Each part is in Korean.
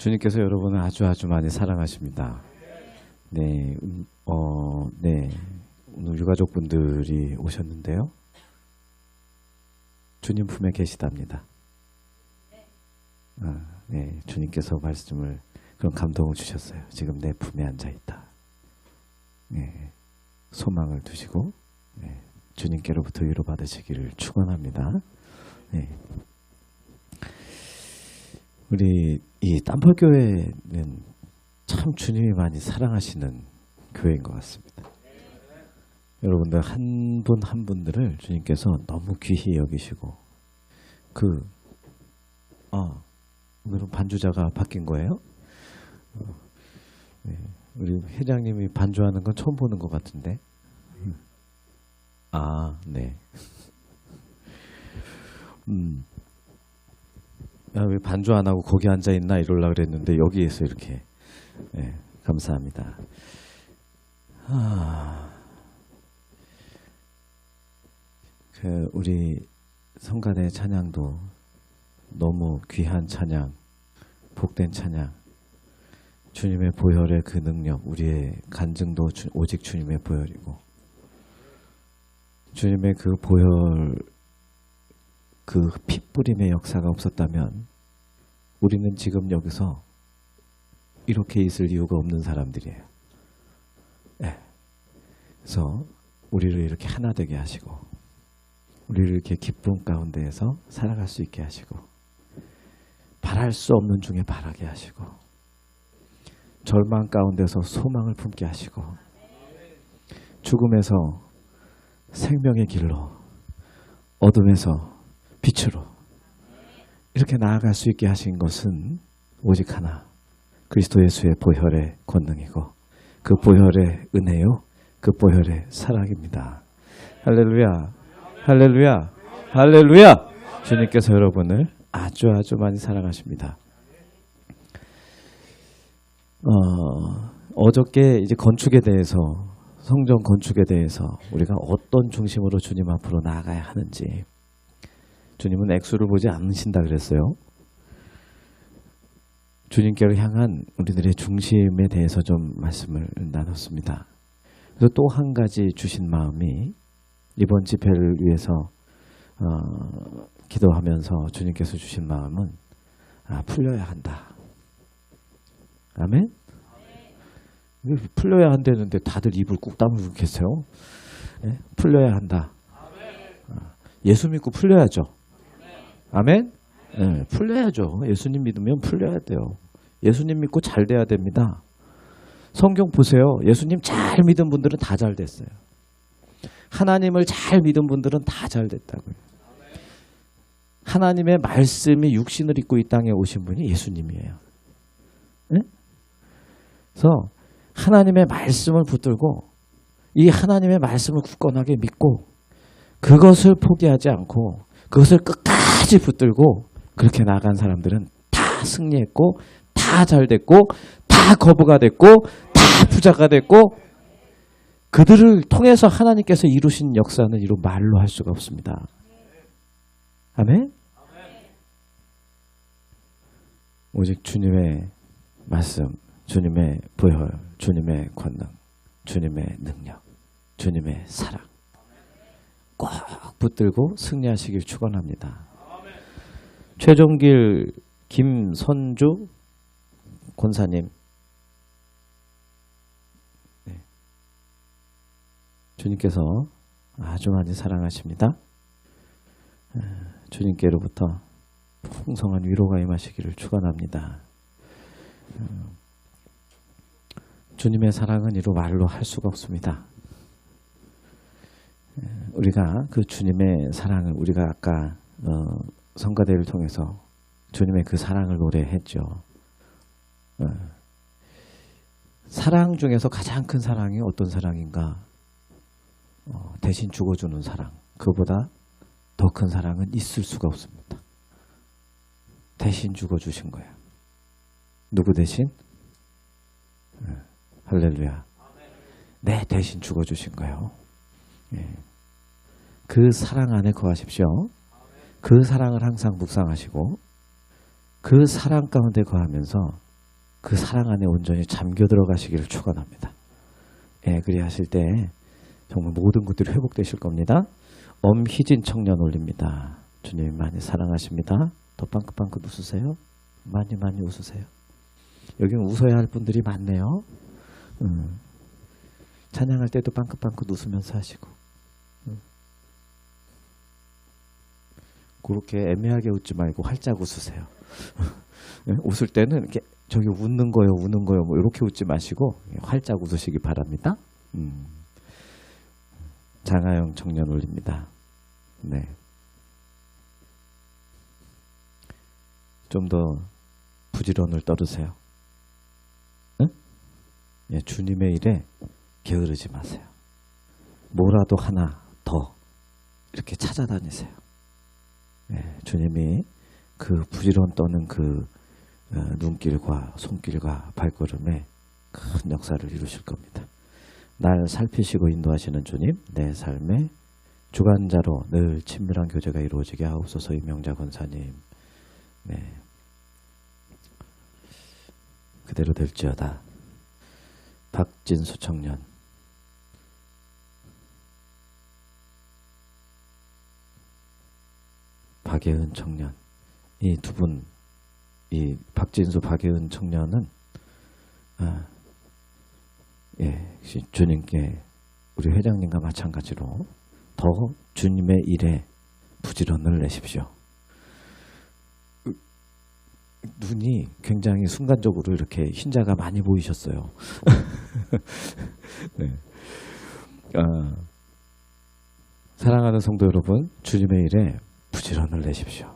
주님께서 여러분을 아주 많이 사랑하십니다. 네, 네. 오늘 유가족분들이 오셨는데요. 주님 품에 계시답니다. 네, 주님께서 말씀을 그런 감동을 주셨어요. 지금 내 품에 앉아 있다. 네, 소망을 두시고 네, 주님께로부터 위로 받으시기를 축원합니다. 네. 우리 이 땀벌교회는 참 주님이 많이 사랑하시는 교회인 것 같습니다. 여러분들 한 분 한 분들을 주님께서 너무 귀히 여기시고 오늘은 반주자가 바뀐 거예요? 네, 우리 회장님이 반주하는 건 처음 보는 것 같은데. 네. 왜 반주 안 하고 거기 앉아 있나 이러려고 그랬는데 여기에서 이렇게. 네, 감사합니다. 우리 성가대 찬양도 너무 귀한 찬양, 복된 찬양, 주님의 보혈의 그 능력, 우리의 간증도 오직 주님의 보혈이고, 주님의 그 보혈, 그 핏뿌림의 역사가 없었다면 우리는 지금 여기서 이렇게 있을 이유가 없는 사람들이에요. 네. 그래서 우리를 이렇게 하나 되게 하시고, 우리를 이렇게 기쁨 가운데에서 살아갈 수 있게 하시고, 바랄 수 없는 중에 바라게 하시고, 절망 가운데서 소망을 품게 하시고, 죽음에서 생명의 길로, 어둠에서 빛으로 이렇게 나아갈 수 있게 하신 것은 오직 하나, 그리스도 예수의 보혈의 권능이고 그 보혈의 은혜요, 그 보혈의 사랑입니다. 할렐루야, 할렐루야, 할렐루야. 주님께서 여러분을 아주 많이 사랑하십니다. 어저께 이제 건축에 대해서, 성전 건축에 대해서 우리가 어떤 중심으로 주님 앞으로 나아가야 하는지, 주님은 액수를 보지 않으신다 그랬어요. 주님께로 향한 우리들의 중심에 대해서 좀 말씀을 나눴습니다. 그래서 또 한 가지 주신 마음이, 이번 집회를 위해서 기도하면서 주님께서 주신 마음은 풀려야 한다. 아멘? 풀려야 한다는데 다들 입을 꾹 다물고 계세요. 네? 풀려야 한다. 예수 믿고 풀려야죠. 아멘? 네, 풀려야죠. 예수님 믿으면 풀려야 돼요. 예수님 믿고 잘 돼야 됩니다. 성경 보세요. 예수님 잘 믿은 분들은 다 잘 됐어요. 하나님을 잘 믿은 분들은 다 잘 됐다고요. 하나님의 말씀이 육신을 입고 이 땅에 오신 분이 예수님이에요. 네? 그래서 하나님의 말씀을 붙들고 이 하나님의 말씀을 굳건하게 믿고 그것을 포기하지 않고 그것을 끝까지 붙들고 그렇게 나간 사람들은 다 승리했고 다 잘됐고 다 거부가 됐고 다 부자가 됐고, 그들을 통해서 하나님께서 이루신 역사는 이루 말로 할 수가 없습니다. 아멘? 오직 주님의 말씀, 주님의 보혈, 주님의 권능, 주님의 능력, 주님의 사랑 꼭 붙들고 승리하시길 축원합니다. 최종길 김선주 권사님, 네. 주님께서 아주 많이 사랑하십니다. 주님께로부터 풍성한 위로가 임하시기를 축원합니다. 주님의 사랑은 이루 말로 할 수가 없습니다. 우리가 그 주님의 사랑을, 우리가 아까 성가대를 통해서 주님의 그 사랑을 노래했죠. 사랑 중에서 가장 큰 사랑이 어떤 사랑인가? 대신 죽어주는 사랑. 그보다 더 큰 사랑은 있을 수가 없습니다. 대신 죽어주신 거예요. 누구 대신? 할렐루야. 네, 대신 죽어주신 거예요. 예. 그 사랑 안에 거하십시오. 그 사랑을 항상 묵상하시고 그 사랑 가운데 거하면서 그 사랑 안에 온전히 잠겨 들어가시기를 축원합니다. 예, 그리 하실 때 정말 모든 것들이 회복되실 겁니다. 엄희진 청년 올립니다. 주님 많이 사랑하십니다. 더 빵긋빵긋 웃으세요. 많이 많이 웃으세요. 여기는 웃어야 할 분들이 많네요. 찬양할 때도 빵긋빵긋 웃으면서 하시고. 그렇게 애매하게 웃지 말고 활짝 웃으세요. 웃을 때는 이렇게 저기 웃는 거요, 우는 거요, 뭐 이렇게 웃지 마시고 활짝 웃으시기 바랍니다. 장하영 청년 올립니다. 네. 좀 더 부지런을 떨으세요. 응? 예, 주님의 일에 게으르지 마세요. 뭐라도 하나 더 이렇게 찾아다니세요. 예, 주님이 그 부지런 떠는 그 눈길과 손길과 발걸음에 큰 역사를 이루실 겁니다. 날 살피시고 인도하시는 주님, 내 삶의 주관자로 늘 친밀한 교제가 이루어지게 하옵소서. 임영자 권사님, 네, 그대로 될지어다. 박진수 청년, 박예은 청년, 이 두 분, 이 박진수, 박예은 청년은 예, 주님께 우리 회장님과 마찬가지로 더 주님의 일에 부지런을 내십시오. 눈이 굉장히 순간적으로 이렇게 흰자가 많이 보이셨어요. 네. 사랑하는 성도 여러분, 주님의 일에 부지런을 내십시오.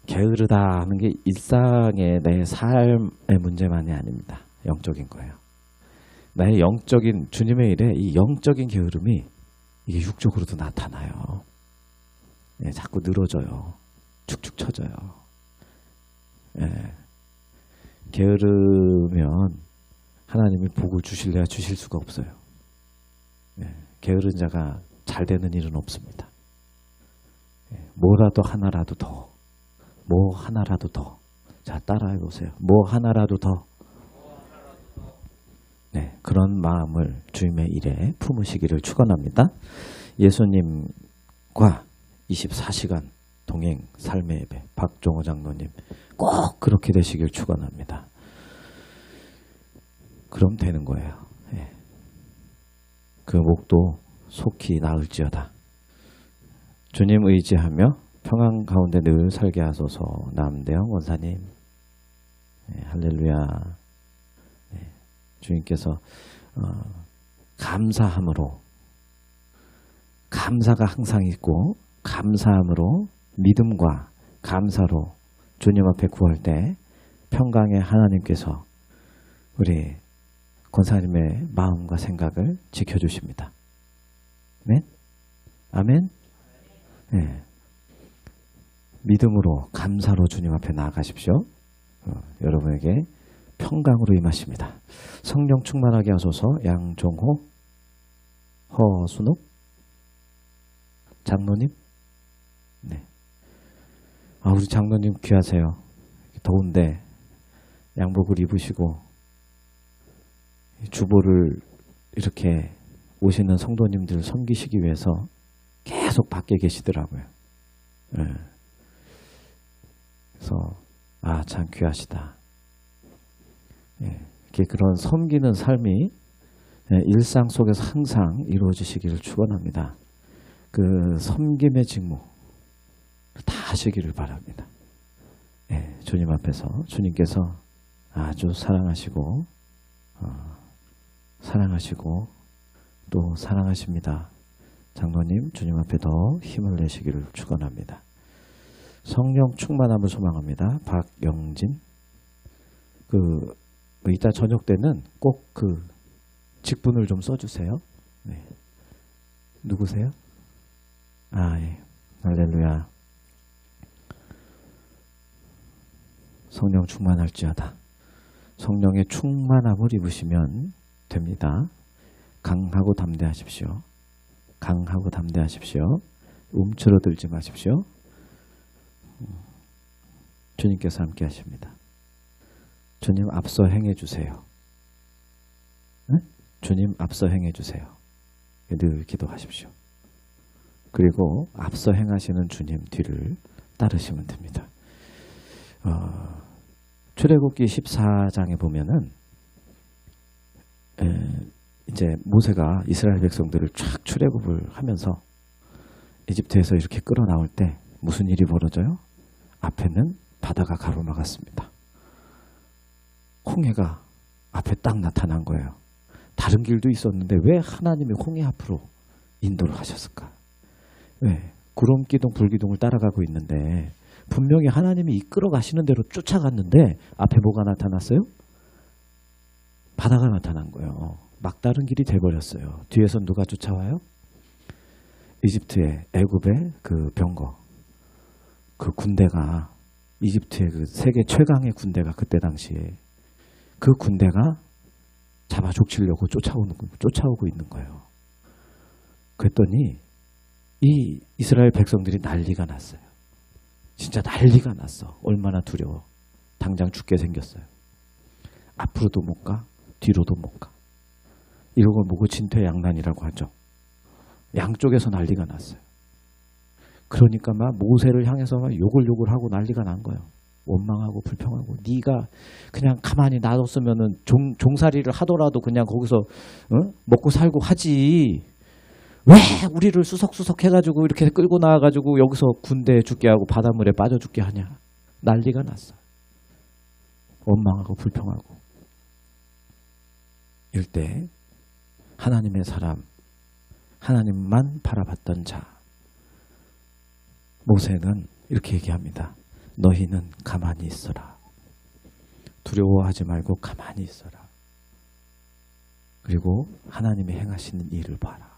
게으르다 하는 게 일상의 내 삶의 문제만이 아닙니다. 영적인 거예요. 나의 영적인 주님의 일에 이 영적인 게으름이 이게 육적으로도 나타나요. 예, 자꾸 늘어져요. 축축 처져요. 예, 게으르면 하나님이 복을 주실래야 주실 수가 없어요. 예, 게으른 자가 잘 되는 일은 없습니다. 예, 뭐라도 하나라도 더, 뭐 하나라도 더. 자, 따라해 보세요. 뭐 하나라도 더. 네, 그런 마음을 주님의 일에 품으시기를 축원합니다. 예수님과 24시간 동행 삶의 예배 박종호 장로님 꼭 그렇게 되시길 축원합니다. 그럼 되는 거예요. 예. 그 목도 속히 나을지어다. 주님 의지하며 평안 가운데 늘 살게 하소서. 남대영 원사님, 예, 할렐루야. 예, 주님께서 감사함으로, 감사가 항상 있고 감사함으로, 믿음과 감사로 주님 앞에 구할 때 평강의 하나님께서 우리 권사님의 마음과 생각을 지켜주십니다. 네? 아멘? 네. 믿음으로 감사로 주님 앞에 나아가십시오. 여러분에게 평강으로 임하십니다. 성령 충만하게 하소서. 양종호, 허순옥 장로님, 네. 아, 우리 장로님 귀하세요. 더운데 양복을 입으시고 주보를 이렇게 오시는 성도님들 섬기시기 위해서 계속 밖에 계시더라고요. 네. 그래서 아, 참 귀하시다. 예, 이렇게 그런 섬기는 삶이 일상 속에서 항상 이루어지시기를 축원합니다. 그 섬김의 직무 다 하시기를 바랍니다. 예, 주님 앞에서 주님께서 아주 사랑하시고 사랑하시고 또 사랑하십니다. 장로님, 주님 앞에 더 힘을 내시기를 축원합니다. 성령 충만함을 소망합니다. 박영진, 이따 저녁 때는 꼭 그 직분을 좀 써주세요. 네. 누구세요? 아, 예. 할렐루야. 성령 충만할지어다. 성령의 충만함을 입으시면 됩니다. 강하고 담대하십시오. 강하고 담대하십시오. 움츠러들지 마십시오. 주님께서 함께 하십니다. 주님 앞서 행해 주세요. 응? 주님 앞서 행해 주세요. 늘 기도하십시오. 그리고 앞서 행하시는 주님 뒤를 따르시면 됩니다. 출애굽기 14장에 보면은 이제 모세가 이스라엘 백성들을 쫙 출애굽을 하면서 이집트에서 이렇게 끌어나올 때 무슨 일이 벌어져요? 앞에는 바다가 가로막았습니다. 홍해가 앞에 딱 나타난 거예요. 다른 길도 있었는데 왜 하나님이 홍해 앞으로 인도를 하셨을까? 왜? 구름기둥 불기둥을 따라가고 있는데 분명히 하나님이 이끌어 가시는 대로 쫓아갔는데 앞에 뭐가 나타났어요? 바다가 나타난 거예요. 막다른 길이 돼버렸어요. 뒤에서 누가 쫓아와요? 이집트의 애굽의 그 병거, 그 군대가, 이집트의 그 세계 최강의 군대가 그때 당시에 그 군대가 잡아 족치려고 쫓아오고 있는 거예요. 그랬더니 이 이스라엘 백성들이 난리가 났어요. 진짜 난리가 났어. 얼마나 두려워. 당장 죽게 생겼어요. 앞으로도 못 가, 뒤로도 못 가. 이런 걸 보고 진퇴양난이라고 하죠. 양쪽에서 난리가 났어요. 그러니까 막 모세를 향해서 막 욕을 하고 난리가 난 거예요. 원망하고 불평하고, 네가 그냥 가만히 놔뒀으면은 종살이를 하더라도 그냥 거기서 먹고 살고 하지. 왜 우리를 수석수석 해가지고 이렇게 끌고 나와가지고 여기서 군대에 죽게 하고 바닷물에 빠져 죽게 하냐. 난리가 났어. 원망하고 불평하고. 이럴 때 하나님의 사람, 하나님만 바라봤던 자 모세는 이렇게 얘기합니다. 너희는 가만히 있어라. 두려워하지 말고 가만히 있어라. 그리고 하나님이 행하시는 일을 봐라.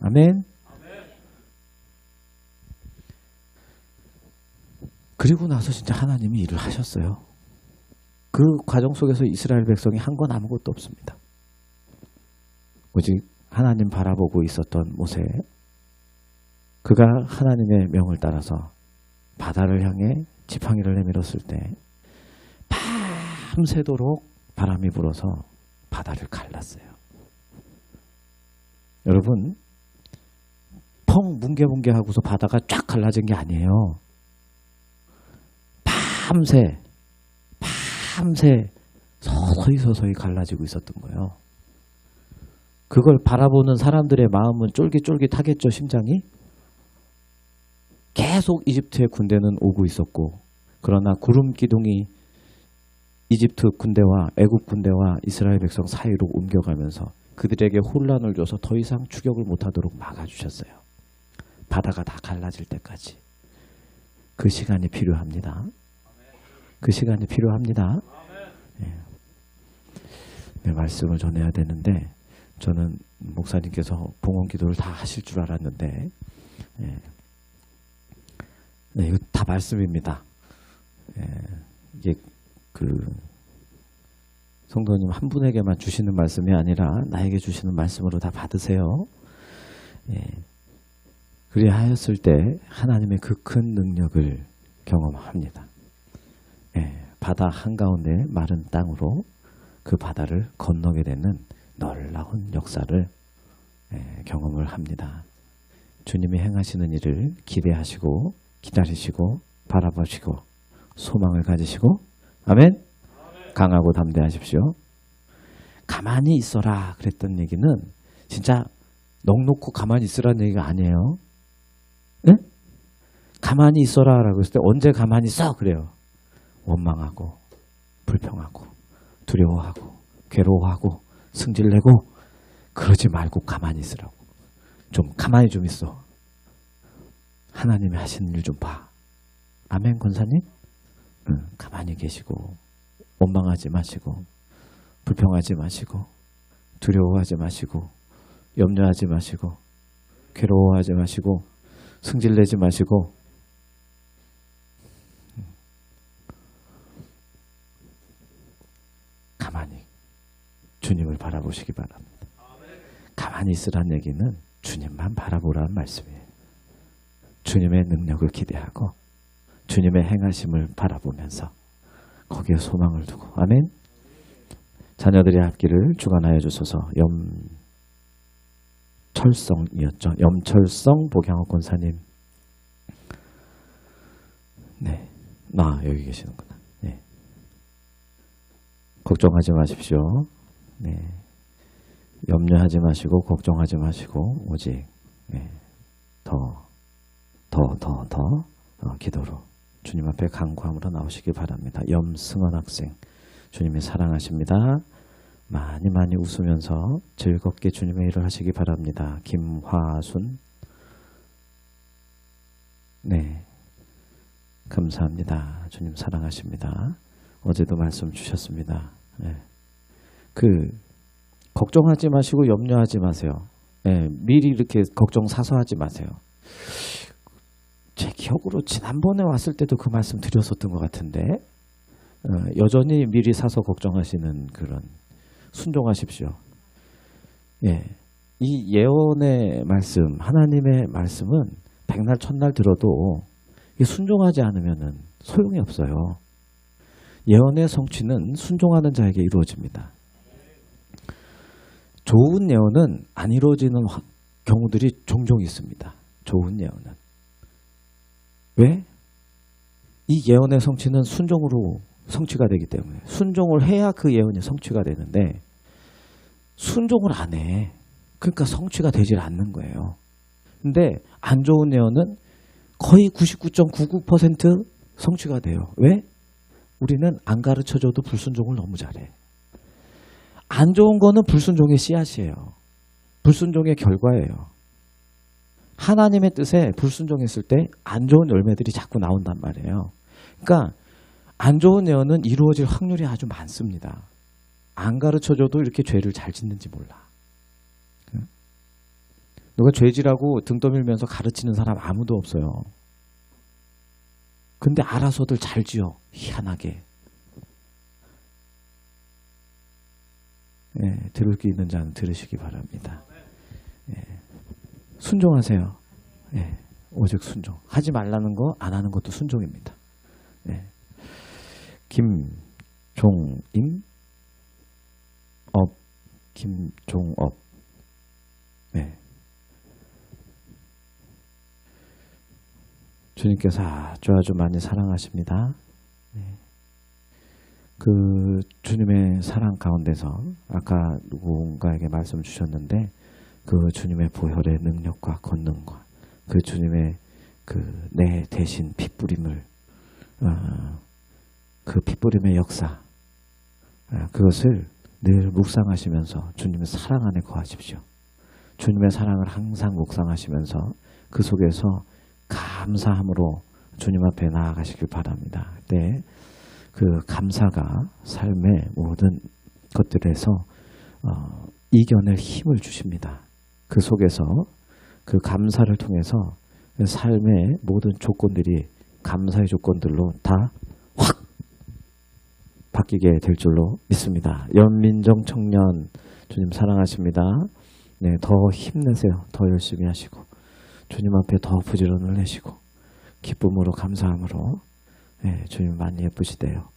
아멘. 그리고 나서 진짜 하나님이 일을 하셨어요. 그 과정 속에서 이스라엘 백성이 한 건 아무것도 없습니다. 오직 하나님 바라보고 있었던 모세, 그가 하나님의 명을 따라서 바다를 향해 지팡이를 내밀었을 때 밤새도록 바람이 불어서 바다를 갈랐어요. 여러분, 펑 뭉게뭉게하고서 바다가 쫙 갈라진 게 아니에요. 밤새 서서히 갈라지고 있었던 거예요. 그걸 바라보는 사람들의 마음은 쫄깃쫄깃하겠죠, 심장이? 계속 이집트의 군대는 오고 있었고, 그러나 구름 기둥이 이집트 군대와 애국 군대와 이스라엘 백성 사이로 옮겨가면서 그들에게 혼란을 줘서 더 이상 추격을 못하도록 막아주셨어요. 바다가 다 갈라질 때까지. 그 시간이 필요합니다. 그 시간이 필요합니다. 네, 말씀을 전해야 되는데 저는 목사님께서 봉헌 기도를 다 하실 줄 알았는데 네, 이거 다 말씀입니다. 이게 그 성도님 한 분에게만 주시는 말씀이 아니라 나에게 주시는 말씀으로 다 받으세요. 그리하였을 때 하나님의 그 큰 능력을 경험합니다. 바다 한가운데 마른 땅으로 그 바다를 건너게 되는 놀라운 역사를 경험을 합니다. 주님이 행하시는 일을 기대하시고 기다리시고 바라보시고 소망을 가지시고 아멘? 강하고 담대하십시오. 가만히 있어라 그랬던 얘기는 진짜 넋놓고 가만히 있으라는 얘기가 아니에요. 네? 가만히 있어라 라고 했을 때 언제 가만히 있어? 그래요. 원망하고 불평하고 두려워하고 괴로워하고 승질내고 그러지 말고 가만히 있으라고. 좀 가만히 좀 있어. 하나님이 하시는 일 좀 봐. 아멘 권사님? 가만히 계시고 원망하지 마시고 불평하지 마시고 두려워하지 마시고 염려하지 마시고 괴로워하지 마시고 승질내지 마시고 가만히 주님을 바라보시기 바랍니다. 가만히 있으란 얘기는 주님만 바라보라는 말씀이에요. 주님의 능력을 기대하고 주님의 행하심을 바라보면서 거기에 소망을 두고. 아멘. 자녀들의 앞길을 주관하여 주소서. 염철성이었죠. 염철성 복양호 권사님. 네. 여기 계시는구나. 네. 걱정하지 마십시오. 네. 염려하지 마시고 걱정하지 마시고 오직 더 기도로 주님 앞에 간구함으로 나오시길 바랍니다. 염승원 학생, 주님이 사랑하십니다. 많이 웃으면서 즐겁게 주님의 일을 하시기 바랍니다. 김화순, 네, 감사합니다. 주님 사랑하십니다. 어제도 말씀 주셨습니다. 네. 걱정하지 마시고 염려하지 마세요. 네, 미리 이렇게 걱정 사서 하지 마세요. 제 기억으로 지난번에 왔을 때도 그 말씀 드렸었던 것 같은데 여전히 미리 사서 걱정하시는 그런, 순종하십시오. 예, 이 예언의 말씀, 하나님의 말씀은 백날 첫날 들어도 순종하지 않으면 소용이 없어요. 예언의 성취는 순종하는 자에게 이루어집니다. 좋은 예언은 안 이루어지는 경우들이 종종 있습니다. 좋은 예언은. 왜? 이 예언의 성취는 순종으로 성취가 되기 때문에, 순종을 해야 그 예언이 성취가 되는데 순종을 안 해. 그러니까 성취가 되질 않는 거예요. 근데 안 좋은 예언은 거의 99.99% 성취가 돼요. 왜? 우리는 안 가르쳐줘도 불순종을 너무 잘해. 안 좋은 거는 불순종의 씨앗이에요. 불순종의 결과예요. 하나님의 뜻에 불순종했을 때 안 좋은 열매들이 자꾸 나온단 말이에요. 그러니까 안 좋은 예언은 이루어질 확률이 아주 많습니다. 안 가르쳐줘도 이렇게 죄를 잘 짓는지 몰라. 누가 죄지라고 등 떠밀면서 가르치는 사람 아무도 없어요. 근데 알아서들 잘 지어. 희한하게. 예, 들을 게 있는 자는 들으시기 바랍니다. 예, 순종하세요. 예, 오직 순종. 하지 말라는 거, 안 하는 것도 순종입니다. 예. 김종업. 네. 주님께서 아주 많이 사랑하십니다. 네. 그 주님의 사랑 가운데서 아까 누군가에게 말씀 주셨는데 그 주님의 보혈의 능력과 권능과 그 주님의 내 대신 핏부림을 그 핏부림의 역사, 그것을 늘 묵상하시면서 주님의 사랑 안에 거하십시오. 주님의 사랑을 항상 묵상하시면서 그 속에서 감사함으로 주님 앞에 나아가시길 바랍니다. 네, 그 감사가 삶의 모든 것들에서 이겨낼 힘을 주십니다. 그 속에서 그 감사를 통해서 삶의 모든 조건들이 감사의 조건들로 다 확 바뀌게 될 줄로 믿습니다. 연민정 청년, 주님 사랑하십니다. 네, 더 힘내세요. 더 열심히 하시고 주님 앞에 더 부지런을 내시고 기쁨으로 감사함으로, 네, 주님 많이 예쁘시대요.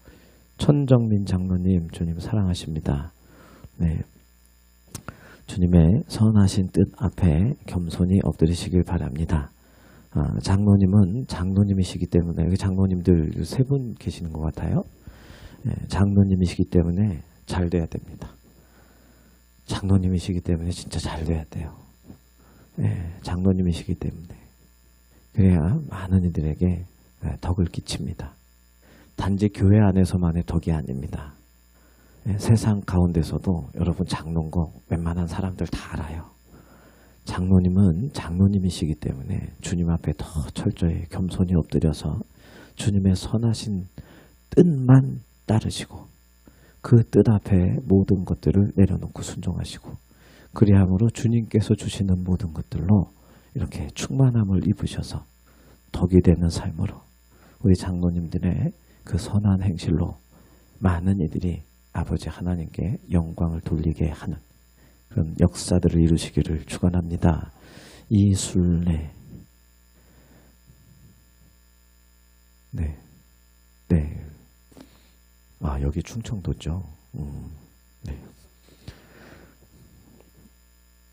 천정민 장로님, 주님 사랑하십니다. 네, 주님의 선하신 뜻 앞에 겸손히 엎드리시길 바랍니다. 장로님은 장로님이시기 때문에, 여기 장로님들 3분 계시는 것 같아요. 네, 장로님이시기 때문에 잘 돼야 됩니다. 장로님이시기 때문에 진짜 잘 돼야 돼요. 네, 장로님이시기 때문에. 그래야 많은 이들에게 덕을 끼칩니다. 단지 교회 안에서만의 덕이 아닙니다. 네, 세상 가운데서도 여러분 장로인 거 웬만한 사람들 다 알아요. 장로님은 장로님이시기 때문에 주님 앞에 더 철저히 겸손히 엎드려서 주님의 선하신 뜻만 따르시고 그 뜻 앞에 모든 것들을 내려놓고 순종하시고, 그리함으로 주님께서 주시는 모든 것들로 이렇게 충만함을 입으셔서 덕이 되는 삶으로 우리 장로님들의 그 선한 행실로 많은 이들이 아버지 하나님께 영광을 돌리게 하는 그런 역사들을 이루시기를 축원합니다. 이순례, 네, 여기 충청도죠. 네.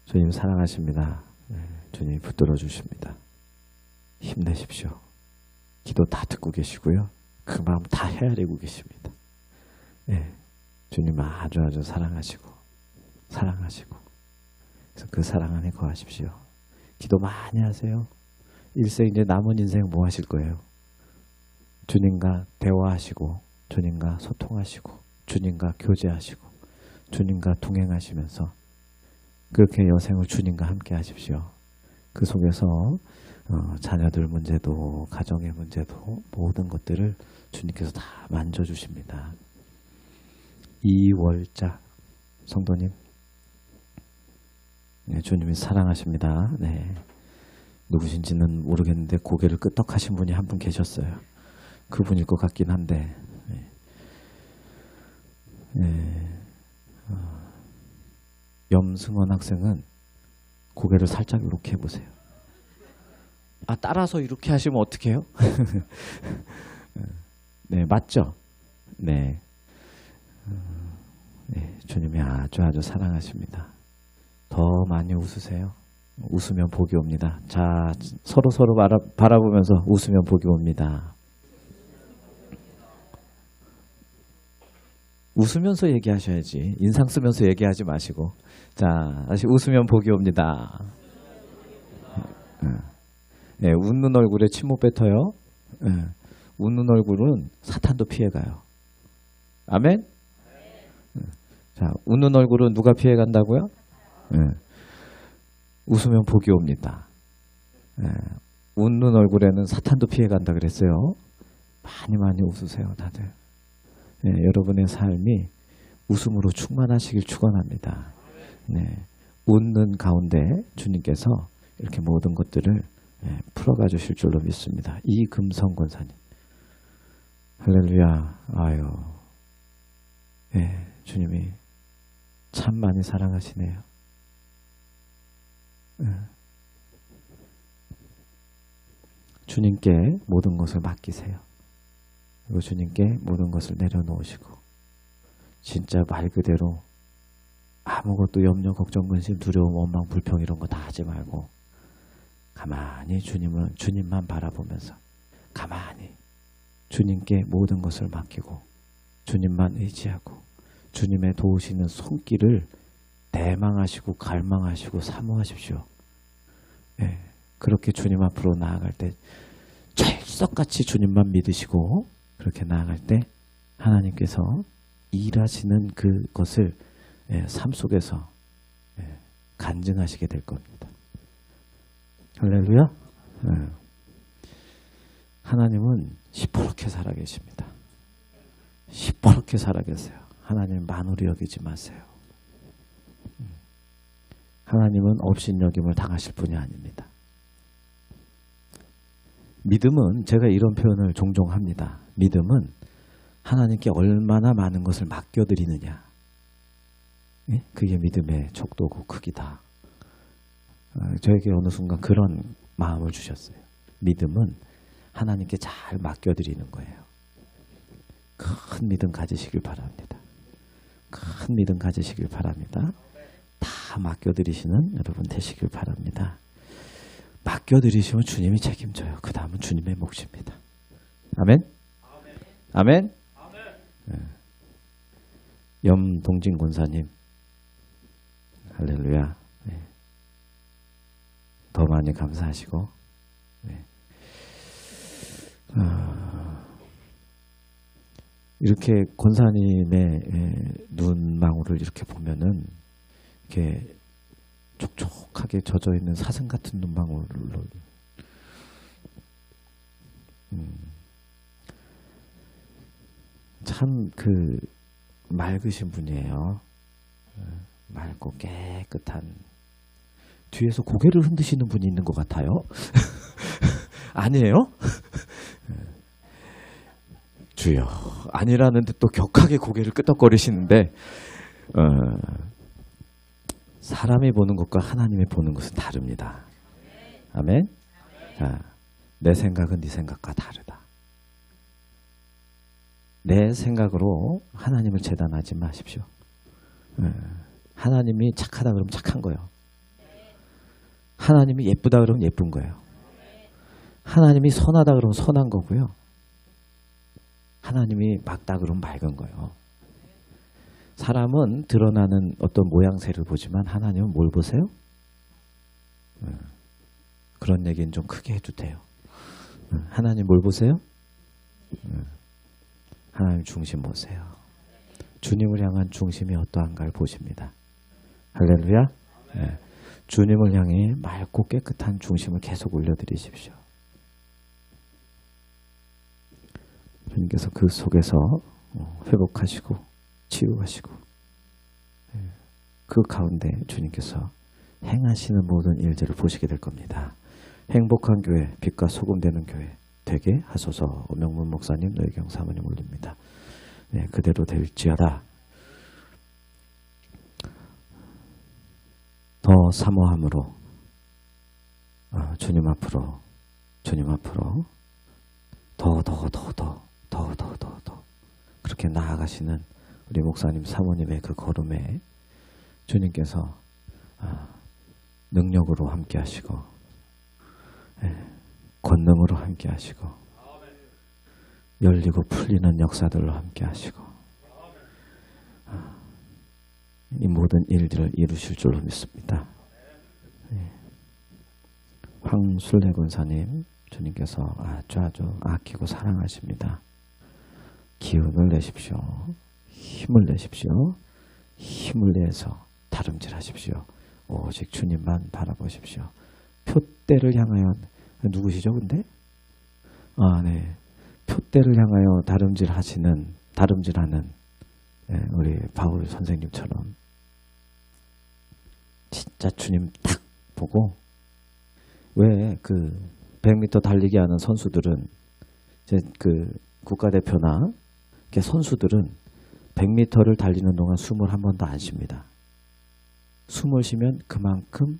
주님 사랑하십니다. 네, 주님 붙들어 주십니다. 힘내십시오. 기도 다 듣고 계시고요. 그 마음 다 헤아리고 계십니다. 네, 주님 아주 사랑하시고 그래서 그 사랑 안에 거하십시오. 기도 많이 하세요. 일생 이제 남은 인생 뭐 하실 거예요? 주님과 대화하시고 주님과 소통하시고 주님과 교제하시고 주님과 동행하시면서 그렇게 여생을 주님과 함께 하십시오. 그 속에서 자녀들 문제도 가정의 문제도 모든 것들을 주님께서 다 만져주십니다. 이월자 성도님, 네, 주님이 사랑하십니다. 네, 누구신지는 모르겠는데 고개를 끄덕하신 분이 한 분 계셨어요. 그분일 것 같긴 한데 염승원 학생은 고개를 살짝 이렇게 해보세요. 따라서 이렇게 하시면 어떡해요? 네, 맞죠? 네. 네, 주님이 아주 사랑하십니다. 더 많이 웃으세요. 웃으면 복이 옵니다. 자, 서로 바라보면서 웃으면 복이 옵니다. 웃으면서 얘기하셔야지. 인상 쓰면서 얘기하지 마시고. 자, 다시 웃으면 복이 옵니다. 네, 웃는 얼굴에 침 못 뱉어요. 네, 웃는 얼굴은 사탄도 피해가요. 아멘? 자, 웃는 얼굴은 누가 피해간다고요? 웃으면 복이 옵니다. 웃는 얼굴에는 사탄도 피해간다 그랬어요. 많이 웃으세요, 다들. 여러분의 삶이 웃음으로 충만하시길 축원합니다. 네, 웃는 가운데 주님께서 이렇게 모든 것들을 풀어가 주실 줄로 믿습니다. 이금성 권사님, 할렐루야. 아유, 주님이 참 많이 사랑하시네요. 주님께 모든 것을 맡기세요. 그리고 주님께 모든 것을 내려놓으시고 진짜 말 그대로 아무것도 염려, 걱정, 근심, 두려움, 원망, 불평 이런 거 다 하지 말고 가만히 주님만 바라보면서 가만히 주님께 모든 것을 맡기고 주님만 의지하고 주님의 도우시는 손길을 대망하시고 갈망하시고 사모하십시오. 그렇게 주님 앞으로 나아갈 때 철석같이 주님만 믿으시고 그렇게 나아갈 때 하나님께서 일하시는 그것을 삶 속에서 간증하시게 될 겁니다. 할렐루야. 하나님은 시퍼렇게 살아계십니다. 시퍼렇게 살아계세요. 하나님 만우리 여기지 마세요. 하나님은 업신여김을 당하실 분이 아닙니다. 믿음은 제가 이런 표현을 종종 합니다. 믿음은 하나님께 얼마나 많은 것을 맡겨드리느냐. 그게 믿음의 척도고 크기다. 저에게 어느 순간 그런 마음을 주셨어요. 믿음은 하나님께 잘 맡겨드리는 거예요. 큰 믿음 가지시길 바랍니다. 큰 믿음 가지시길 바랍니다. 다 맡겨드리시는 여러분 되시길 바랍니다. 맡겨드리시면 주님이 책임져요. 그 다음은 주님의 몫입니다. 아멘? 아멘? 염동진 권사님, 할렐루야. 더 많이 감사하시고, 이렇게 권사님의 눈망울을 이렇게 보면은 이렇게 촉촉하게 젖어 있는 사슴 같은 눈망울로 참 그 맑으신 분이에요. 맑고 깨끗한. 뒤에서 고개를 흔드시는 분이 있는 것 같아요. 아니에요? 주여 아니라는데 또 격하게 고개를 끄덕거리시는데 사람이 보는 것과 하나님이 보는 것은 다릅니다. 아멘. 자, 내 생각은 네 생각과 다르다. 내 생각으로 하나님을 재단하지 마십시오. 하나님이 착하다 그러면 착한 거예요. 하나님이 예쁘다 그러면 예쁜 거예요. 하나님이 선하다 그러면 선한 거고요. 하나님이 맑다 그러면 맑은 거예요. 사람은 드러나는 어떤 모양새를 보지만 하나님은 뭘 보세요? 그런 얘기는 좀 크게 해도 돼요. 하나님 뭘 보세요? 하나님 중심 보세요. 주님을 향한 중심이 어떠한가를 보십니다. 할렐루야. 네. 주님을 향해 맑고 깨끗한 중심을 계속 올려드리십시오. 주님께서 그 속에서 회복하시고 치유하시고 그 가운데 주님께서 행하시는 모든 일들을 보시게 될 겁니다. 행복한 교회, 빛과 소금 되는 교회 되게 하소서. 오명문 목사님, 노혜경 사모님 올립니다. 네, 그대로 될지어다. 더 사모함으로 주님 앞으로 더 그렇게 나아가시는 우리 목사님 사모님의 그 걸음에 주님께서 능력으로 함께 하시고 권능으로 함께 하시고 열리고 풀리는 역사들로 함께 하시고 이 모든 일들을 이루실 줄로 믿습니다. 황술래 권사님 주님께서 아주 아끼고 사랑하십니다. 기운을 내십시오. 힘을 내십시오. 힘을 내서 다름질하십시오. 오직 주님만 바라보십시오. 표대를 향하여 누구시죠 근데? 네. 표대를 향하여 다름질하는 우리 바울 선생님처럼 진짜 주님 딱 보고 왜 그 100m 달리기 하는 선수들은 이제 그 국가대표나 선수들은 100m를 달리는 동안 숨을 한 번도 안 쉽니다. 숨을 쉬면 그만큼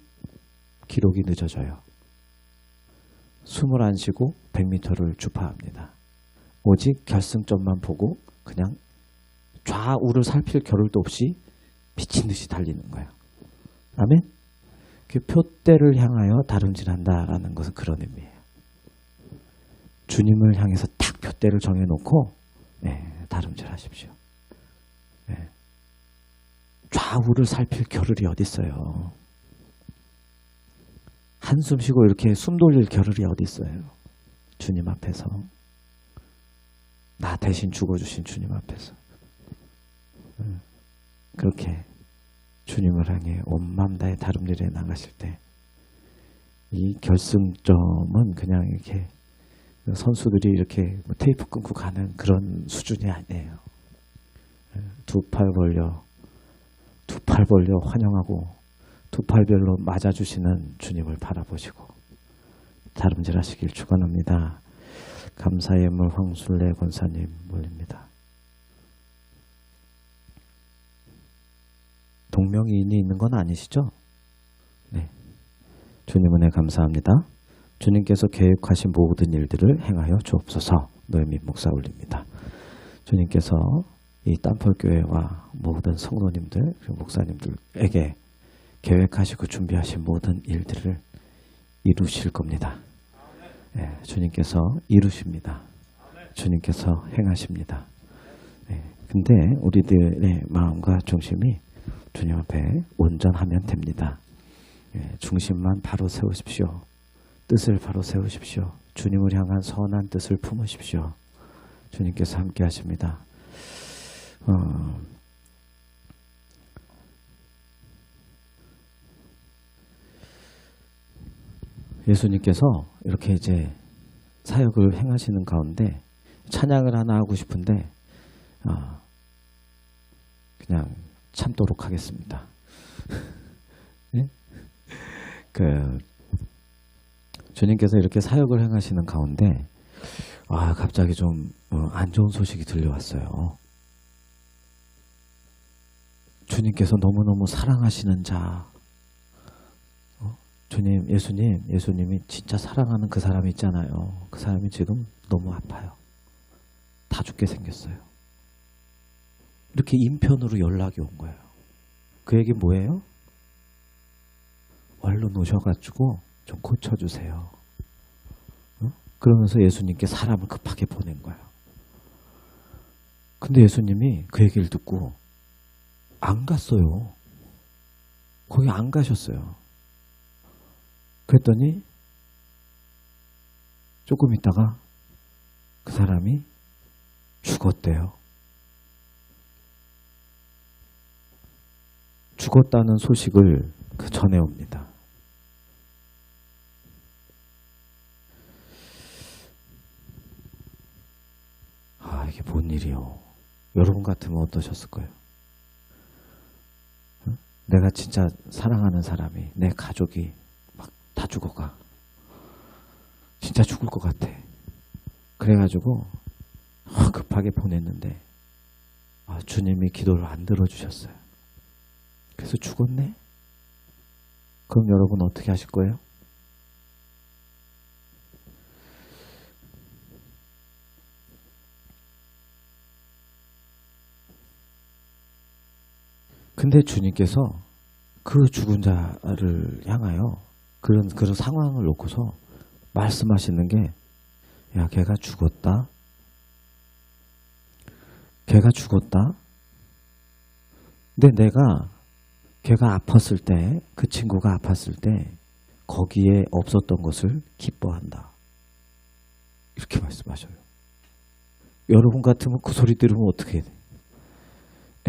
기록이 늦어져요. 숨을 안 쉬고 100m를 주파합니다. 오직 결승점만 보고 그냥 좌우를 살필 겨를도 없이 미친 듯이 달리는 거예요. 아멘? 그 표대를 향하여 다름질한다라는 것은 그런 의미예요. 주님을 향해서 딱 표대를 정해놓고 다름질하십시오. 좌우를 살필 겨를이 어디 있어요? 한숨 쉬고 이렇게 숨 돌릴 겨를이 어디 있어요? 주님 앞에서 나 대신 죽어주신 주님 앞에서 그렇게 주님을 향해 온 마음 다해 다름질해 나가실 때 이 결승점은 그냥 이렇게 선수들이 이렇게 테이프 끊고 가는 그런 수준이 아니에요. 두 팔 벌려 환영하고 두 팔별로 맞아주시는 주님을 바라보시고 다름질하시길 축원합니다. 감사의 물 황술래 권사님 몰립니다. 동명이인이 있는 건 아니시죠? 네. 주님 은혜 감사합니다. 주님께서 계획하신 모든 일들을 행하여 주옵소서. 노혜민 목사 올립니다. 주님께서 이 땀펄교회와 모든 성도님들 그리고 목사님들에게 계획하시고 준비하신 모든 일들을 이루실 겁니다. 네, 주님께서 이루십니다. 주님께서 행하십니다. 근데 우리들의 마음과 중심이 주님 앞에 온전하면 됩니다. 중심만 바로 세우십시오. 뜻을 바로 세우십시오. 주님을 향한 선한 뜻을 품으십시오. 주님께서 함께 하십니다. 예수님께서 이렇게 이제 사역을 행하시는 가운데 찬양을 하나 하고 싶은데 그냥 참도록 하겠습니다. 네? 주님께서 이렇게 사역을 행하시는 가운데 갑자기 좀 안 좋은 소식이 들려왔어요. 주님께서 너무너무 사랑하시는 자, 주님, 예수님이 진짜 사랑하는 그 사람이 있잖아요. 그 사람이 지금 너무 아파요. 다 죽게 생겼어요. 이렇게 인편으로 연락이 온 거예요. 그 얘기 뭐예요? 얼른 오셔가지고 좀 고쳐주세요. 그러면서 예수님께 사람을 급하게 보낸 거예요. 근데 예수님이 그 얘기를 듣고 안 갔어요. 거기 안 가셨어요. 그랬더니 조금 있다가 그 사람이 죽었대요. 죽었다는 소식을 전해옵니다. 이게 뭔 일이요? 여러분 같으면 어떠셨을 거예요? 내가 진짜 사랑하는 사람이, 내 가족이 막 다 죽어가. 진짜 죽을 것 같아. 그래가지고 급하게 보냈는데 주님이 기도를 안 들어주셨어요. 그래서 죽었네? 그럼 여러분 어떻게 하실 거예요? 근데 주님께서 그 죽은 자를 향하여 그런 상황을 놓고서 말씀하시는 게, 야, 걔가 죽었다. 걔가 죽었다. 근데 걔가 아팠을 때, 그 친구가 아팠을 때 거기에 없었던 것을 기뻐한다. 이렇게 말씀하셔요. 여러분 같으면 그 소리 들으면 어떻게 해야 돼?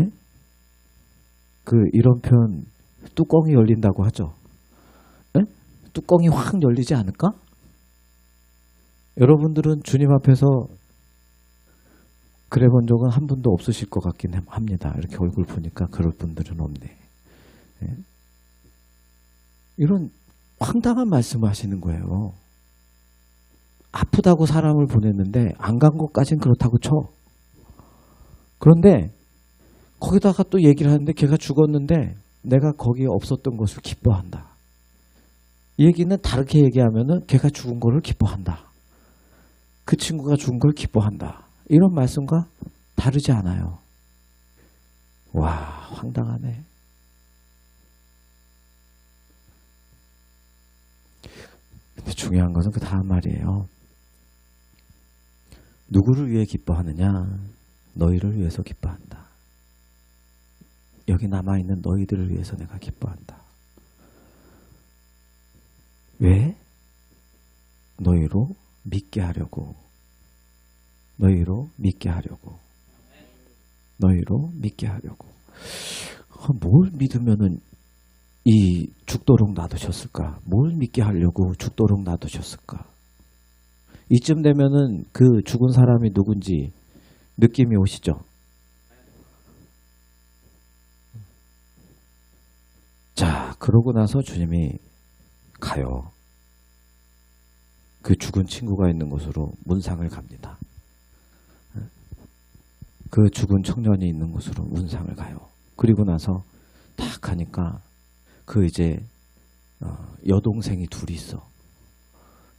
에? 이런 표현, 뚜껑이 열린다고 하죠. 에? 뚜껑이 확 열리지 않을까? 여러분들은 주님 앞에서 그래 본 적은 한 분도 없으실 것 같긴 합니다. 이렇게 얼굴 보니까 그럴 분들은 없네. 예? 이런 황당한 말씀을 하시는 거예요. 아프다고 사람을 보냈는데 안 간 것까지는 그렇다고 쳐. 그런데 거기다가 또 얘기를 하는데 걔가 죽었는데 내가 거기에 없었던 것을 기뻐한다. 이 얘기는 다르게 얘기하면은 걔가 죽은 거를 기뻐한다. 그 친구가 죽은 걸 기뻐한다. 이런 말씀과 다르지 않아요. 와, 황당하네. 근데 중요한 것은 그 다음 말이에요. 누구를 위해 기뻐하느냐? 너희를 위해서 기뻐한다. 여기 남아있는 너희들을 위해서 내가 기뻐한다. 왜? 너희로 믿게 하려고. 너희로 믿게 하려고. 너희로 믿게 하려고. 뭘 믿으면은 이 죽도록 놔두셨을까? 뭘 믿게 하려고 죽도록 놔두셨을까? 이쯤 되면은 그 죽은 사람이 누군지 느낌이 오시죠? 자, 그러고 나서 주님이 가요. 그 죽은 친구가 있는 곳으로 문상을 갑니다. 그 죽은 청년이 있는 곳으로 문상을 가요. 그리고 나서 딱 가니까 그 이제 여동생이 둘이 있어.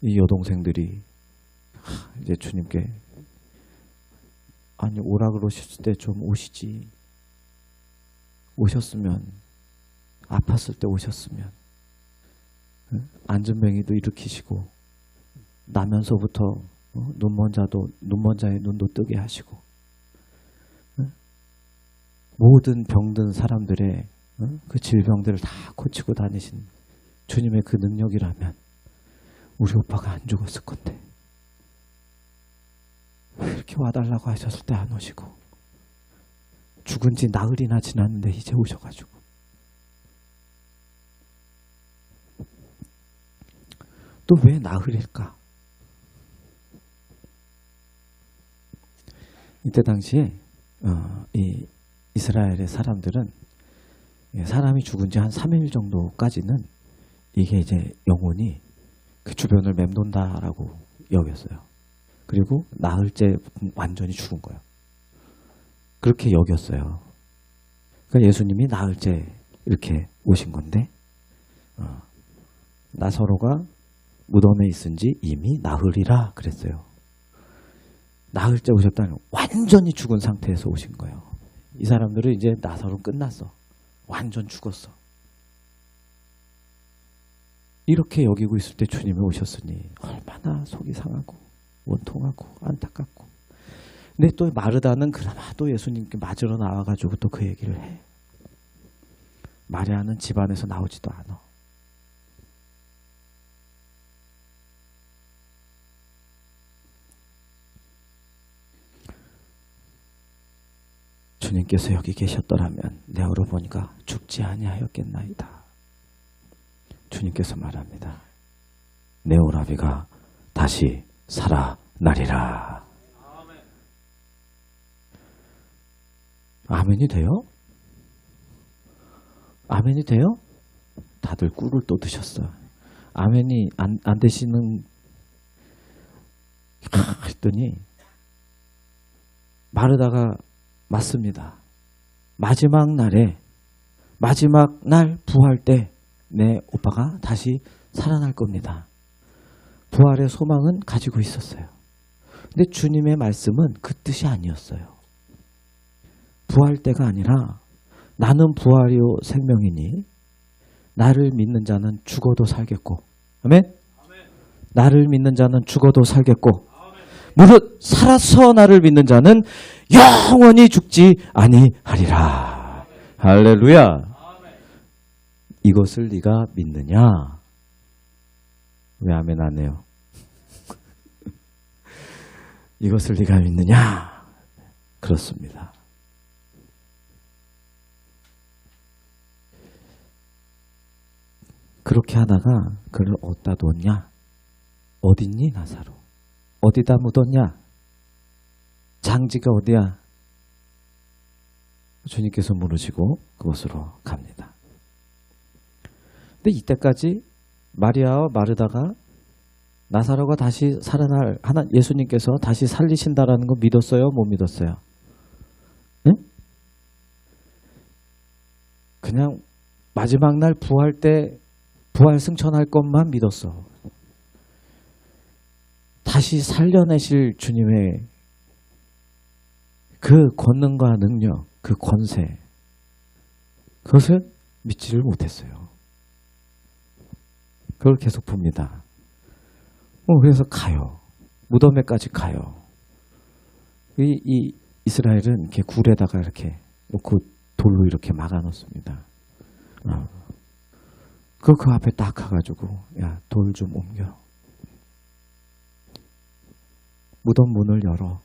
이 여동생들이 이제 주님께 아니 오라 그러셨을 때 좀 오시지. 오셨으면 아팠을 때 오셨으면 안전뱅이도 일으키시고 나면서부터 눈먼 자의 눈도 뜨게 하시고 모든 병든 사람들의 그 질병들을 다 고치고 다니신 주님의 그 능력이라면 우리 오빠가 안 죽었을 건데 왜 이렇게 와달라고 하셨을 때 안 오시고 죽은 지 나흘이나 지났는데 이제 오셔가지고 또 왜 나흘일까? 이때 당시에 이 이스라엘의 사람들은 사람이 죽은 지 한 3일 정도까지는 이게 이제 영혼이 그 주변을 맴돈다라고 여겼어요. 그리고 나흘째 완전히 죽은 거예요. 그렇게 여겼어요. 그러니까 예수님이 나흘째 이렇게 오신 건데 나사로가 무덤에 있은 지 이미 나흘이라 그랬어요. 나흘째 오셨다는 완전히 죽은 상태에서 오신 거예요. 이 사람들은 이제 나사로 끝났어. 완전 죽었어. 이렇게 여기고 있을 때 주님이 오셨으니 얼마나 속이 상하고 원통하고 안타깝고. 근데 또 마르다는 그나마 또 예수님께 맞으러 나와가지고 또 그 얘기를 해. 마리아는 집안에서 나오지도 않아. 주님께서 여기 계셨더라면 내 어머니가 죽지 아니하였겠나이다. 주님께서 말합니다. 내 오라비가 다시 살아나리라. 아멘이 돼요? 아멘이 돼요? 다들 꿀을 또 드셨어. 아멘이 안 되시는 했더니 마르다가 맞습니다. 마지막 날에 마지막 날 부활 때 내 오빠가 다시 살아날 겁니다. 부활의 소망은 가지고 있었어요. 근데 주님의 말씀은 그 뜻이 아니었어요. 부활 때가 아니라 나는 부활이요 생명이니 나를 믿는 자는 죽어도 살겠고, 아멘? 나를 믿는 자는 죽어도 살겠고, 무릇 살아서 나를 믿는 자는 영원히 죽지 아니하리라. 할렐루야. 이것을 네가 믿느냐? 왜 아멘 안 해요? 이것을 네가 믿느냐? 그렇습니다. 그렇게 하다가 그를 어디다 뒀냐? 어딨니 나사로? 어디다 묻었냐? 장지가 어디야? 주님께서 물으시고 그곳으로 갑니다. 근데 이때까지 마리아와 마르다가 나사로가 다시 살아날 예수님께서 다시 살리신다라는 거 믿었어요? 못 믿었어요? 응? 그냥 마지막 날 부활 때 부활 승천할 것만 믿었어. 다시 살려내실 주님의 그 권능과 능력, 그 권세, 그것을 믿지를 못했어요. 그걸 계속 봅니다. 그래서 가요. 무덤에까지 가요. 이 이스라엘은 이렇게 굴에다가 이렇게 놓고 돌로 이렇게 막아놓습니다. 그 앞에 딱 가가지고 야, 돌 좀 옮겨. 무덤 문을 열어.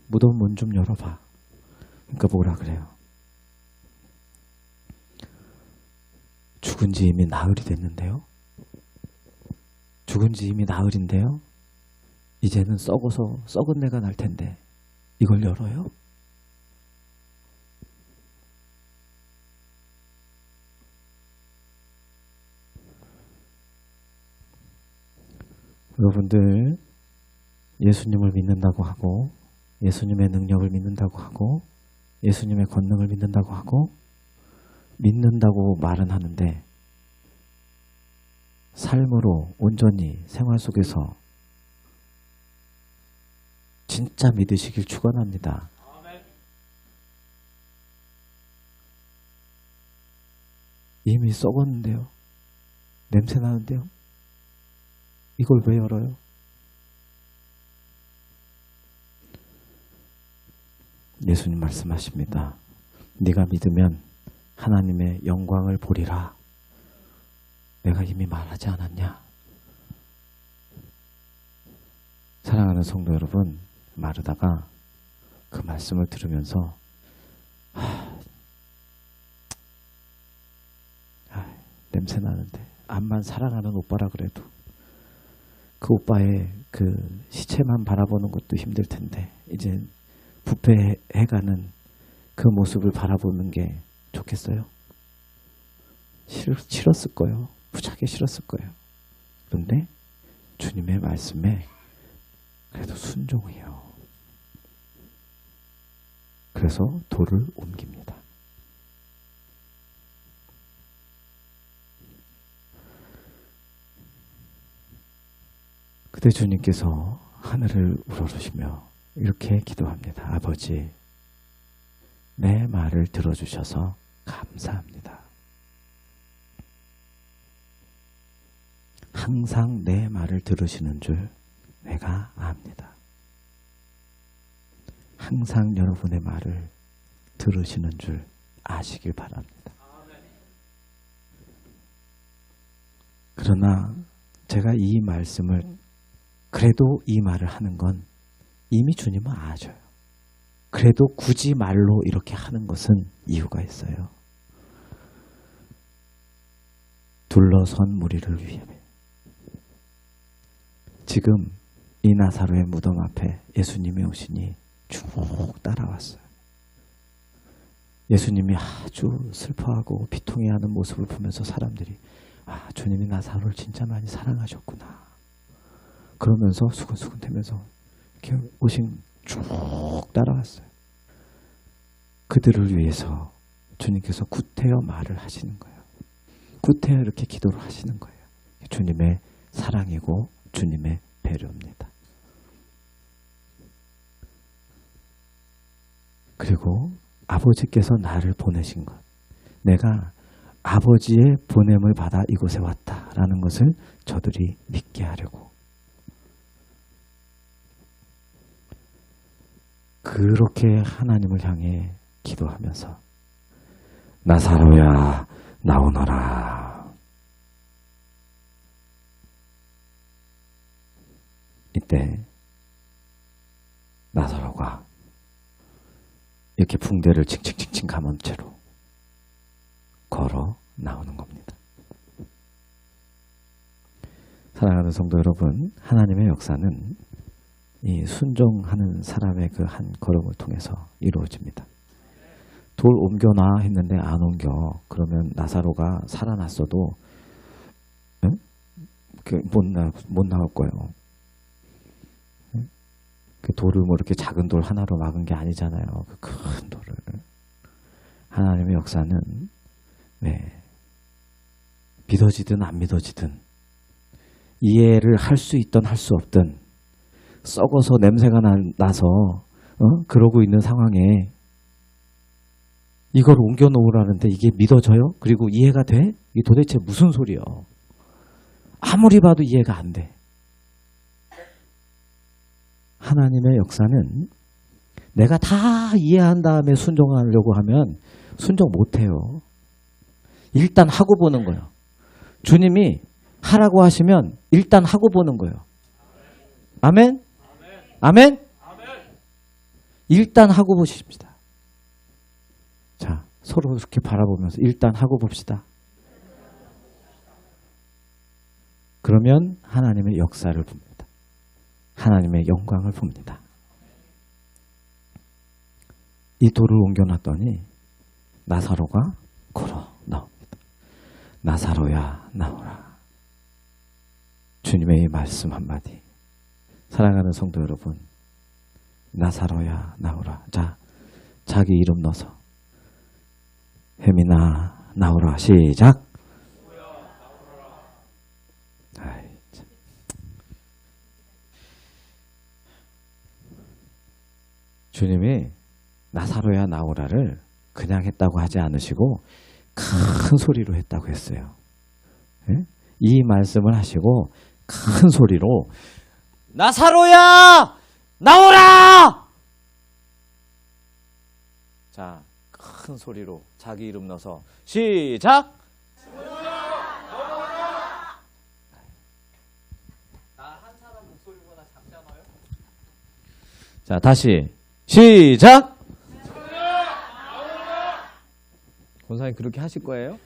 무덤 문 좀 열어봐. 그러니까 뭐라 그래요? 죽은 지 이미 나흘이 됐는데요. 죽은 지 이미 나흘인데요. 이제는 썩은 내가 날 텐데 이걸 열어요? 여러분들 예수님을 믿는다고 하고 예수님의 능력을 믿는다고 하고 예수님의 권능을 믿는다고 하고 믿는다고 말은 하는데 삶으로 온전히 생활 속에서 진짜 믿으시길 축원합니다. 이미 썩었는데요. 냄새 나는데요. 이걸 왜 열어요? 예수님 말씀하십니다. 네가 믿으면 하나님의 영광을 보리라. 내가 이미 말하지 않았냐? 사랑하는 성도 여러분, 마르다가 그 말씀을 들으면서 냄새 나는데 암만 사랑하는 오빠라 그래도 그 오빠의 그 시체만 바라보는 것도 힘들 텐데 이제 부패해가는 그 모습을 바라보는 게 좋겠어요? 싫었을 거예요. 무지하게 싫었을 거예요. 그런데 주님의 말씀에 그래도 순종해요. 그래서 돌을 옮깁니다. 그때 주님께서 하늘을 우러르시며 이렇게 기도합니다. 아버지, 내 말을 들어주셔서 감사합니다. 항상 내 말을 들으시는 줄 내가 압니다. 항상 여러분의 말을 들으시는 줄 아시길 바랍니다. 그러나 제가 이 말씀을 그래도 이 말을 하는 건 이미 주님은 아셔요. 그래도 굳이 말로 이렇게 하는 것은 이유가 있어요. 둘러선 무리를 위해. 지금 이 나사로의 무덤 앞에 예수님이 오시니 쭉 따라왔어요. 예수님이 아주 슬퍼하고 비통해하는 모습을 보면서 사람들이 주님이 나사로를 진짜 많이 사랑하셨구나. 그러면서 수근수근 대면서 이렇게 오신 쭉 따라왔어요. 그들을 위해서 주님께서 구태여 말을 하시는 거예요. 구태여 이렇게 기도를 하시는 거예요. 주님의 사랑이고 주님의 배려입니다. 그리고 아버지께서 나를 보내신 것, 내가 아버지의 보냄을 받아 이곳에 왔다라는 것을 저들이 믿게 하려고 그렇게 하나님을 향해 기도하면서 나사로야 나오너라. 이때 나사로가 이렇게 붕대를 칭칭칭칭 감은 채로 걸어 나오는 겁니다. 사랑하는 성도 여러분, 하나님의 역사는 이 순종하는 사람의 그 한 걸음을 통해서 이루어집니다. 돌 옮겨놔 했는데 안 옮겨. 그러면 나사로가 살아났어도 응? 못 나올 거예요. 응? 그 돌을 뭐 이렇게 작은 돌 하나로 막은 게 아니잖아요. 그 큰 돌을. 하나님의 역사는 믿어지든 안 믿어지든 이해를 할 수 있든 할 수 없든 썩어서 냄새가 나서 그러고 있는 상황에 이걸 옮겨 놓으라는데 이게 믿어져요? 그리고 이해가 돼? 이게 도대체 무슨 소리요? 아무리 봐도 이해가 안 돼. 하나님의 역사는 내가 다 이해한 다음에 순종하려고 하면 순종 못해요. 일단 하고 보는 거예요. 주님이 하라고 하시면 일단 하고 보는 거예요. 아멘? 아멘? 일단 하고 보십시다. 자, 서로 이렇게 바라보면서 일단 하고 봅시다. 그러면 하나님의 역사를 봅니다. 하나님의 영광을 봅니다. 이 돌을 옮겨놨더니 나사로가 걸어 나옵니다. 나사로야 나오라. 주님의 이 말씀 한마디. 사랑하는 성도 여러분, 나사로야 나오라. 자, 자기 이름 넣어서 혜민아 나오라. 시작. 아이, 참. 주님이 나사로야 나오라를 그냥 했다고 하지 않으시고 큰 소리로 했다고 했어요. 네? 이 말씀을 하시고 큰 소리로 나사로야 나오라! 자, 큰 소리로 자기 이름 넣어서 시작! 나 한 사람 목소리보다 작지 않아요? 자, 다시 시작! 권사님 그렇게 하실 거예요?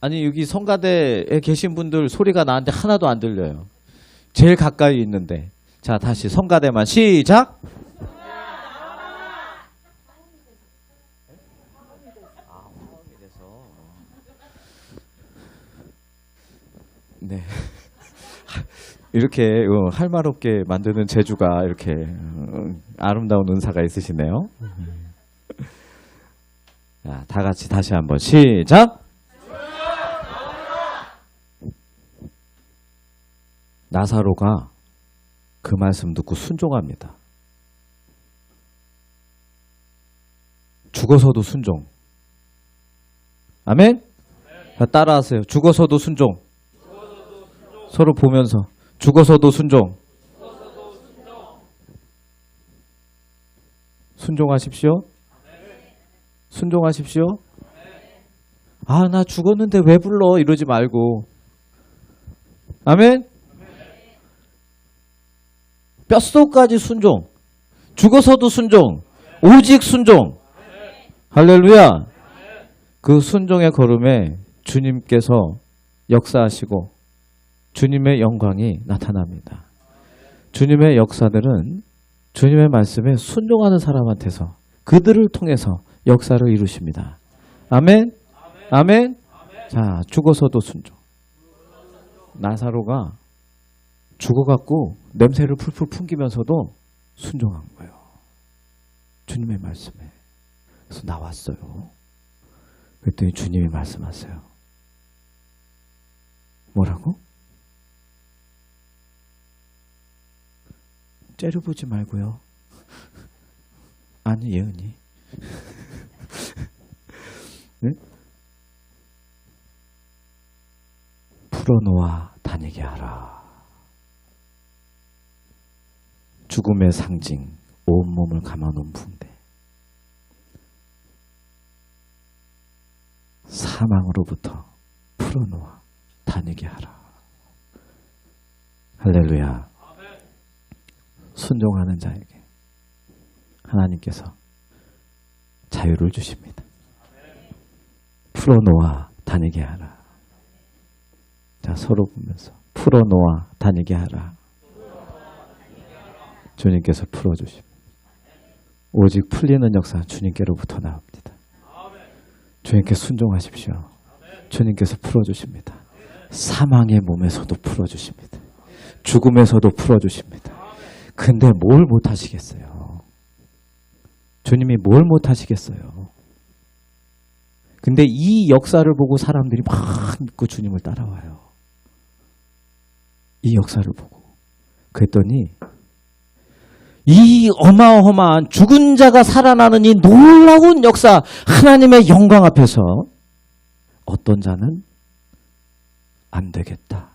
아니 여기 성가대에 계신 분들 소리가 나한테 하나도 안 들려요. 제일 가까이 있는데. 자, 다시 성가대만 시작! 네. 이렇게 할 말 없게 만드는 재주가 이렇게 아름다운 은사가 있으시네요. 자, 다 같이 다시 한번 시작! 나사로가 그 말씀 듣고 순종합니다. 죽어서도 순종. 아멘? 자, 따라하세요. 죽어서도 순종. 서로 보면서 죽어서도 순종. 순종하십시오. 순종하십시오. 아, 나 죽었는데 왜 불러? 이러지 말고. 아멘? 뼛속까지 순종. 죽어서도 순종. 오직 순종. 할렐루야. 그 순종의 걸음에 주님께서 역사하시고 주님의 영광이 나타납니다. 주님의 역사들은 주님의 말씀에 순종하는 사람한테서 그들을 통해서 역사를 이루십니다. 아멘? 아멘? 자, 죽어서도 순종. 나사로가 죽어갖고 냄새를 풀풀 풍기면서도 순종한 거예요. 주님의 말씀에. 그래서 나왔어요. 그랬더니 주님이 말씀하세요. 뭐라고? 째려보지 말고요. 아니, 예은이. 네? 풀어놓아 다니게 하라. 죽음의 상징, 온몸을 감아놓은 붕대. 사망으로부터 풀어놓아 다니게 하라. 할렐루야. 순종하는 자에게 하나님께서 자유를 주십니다. 풀어놓아 다니게 하라. 자, 서로 보면서 풀어놓아 다니게 하라. 주님께서 풀어주십니다. 오직 풀리는 역사 주님께로부터 나옵니다. 주님께 순종하십시오. 주님께서 풀어주십니다. 사망의 몸에서도 풀어주십니다. 죽음에서도 풀어주십니다. 근데 뭘 못하시겠어요? 주님이 뭘 못하시겠어요? 근데 이 역사를 보고 사람들이 막 믿고 주님을 따라와요. 이 역사를 보고. 그랬더니 이 어마어마한 죽은 자가 살아나는 이 놀라운 역사, 하나님의 영광 앞에서 어떤 자는 안 되겠다.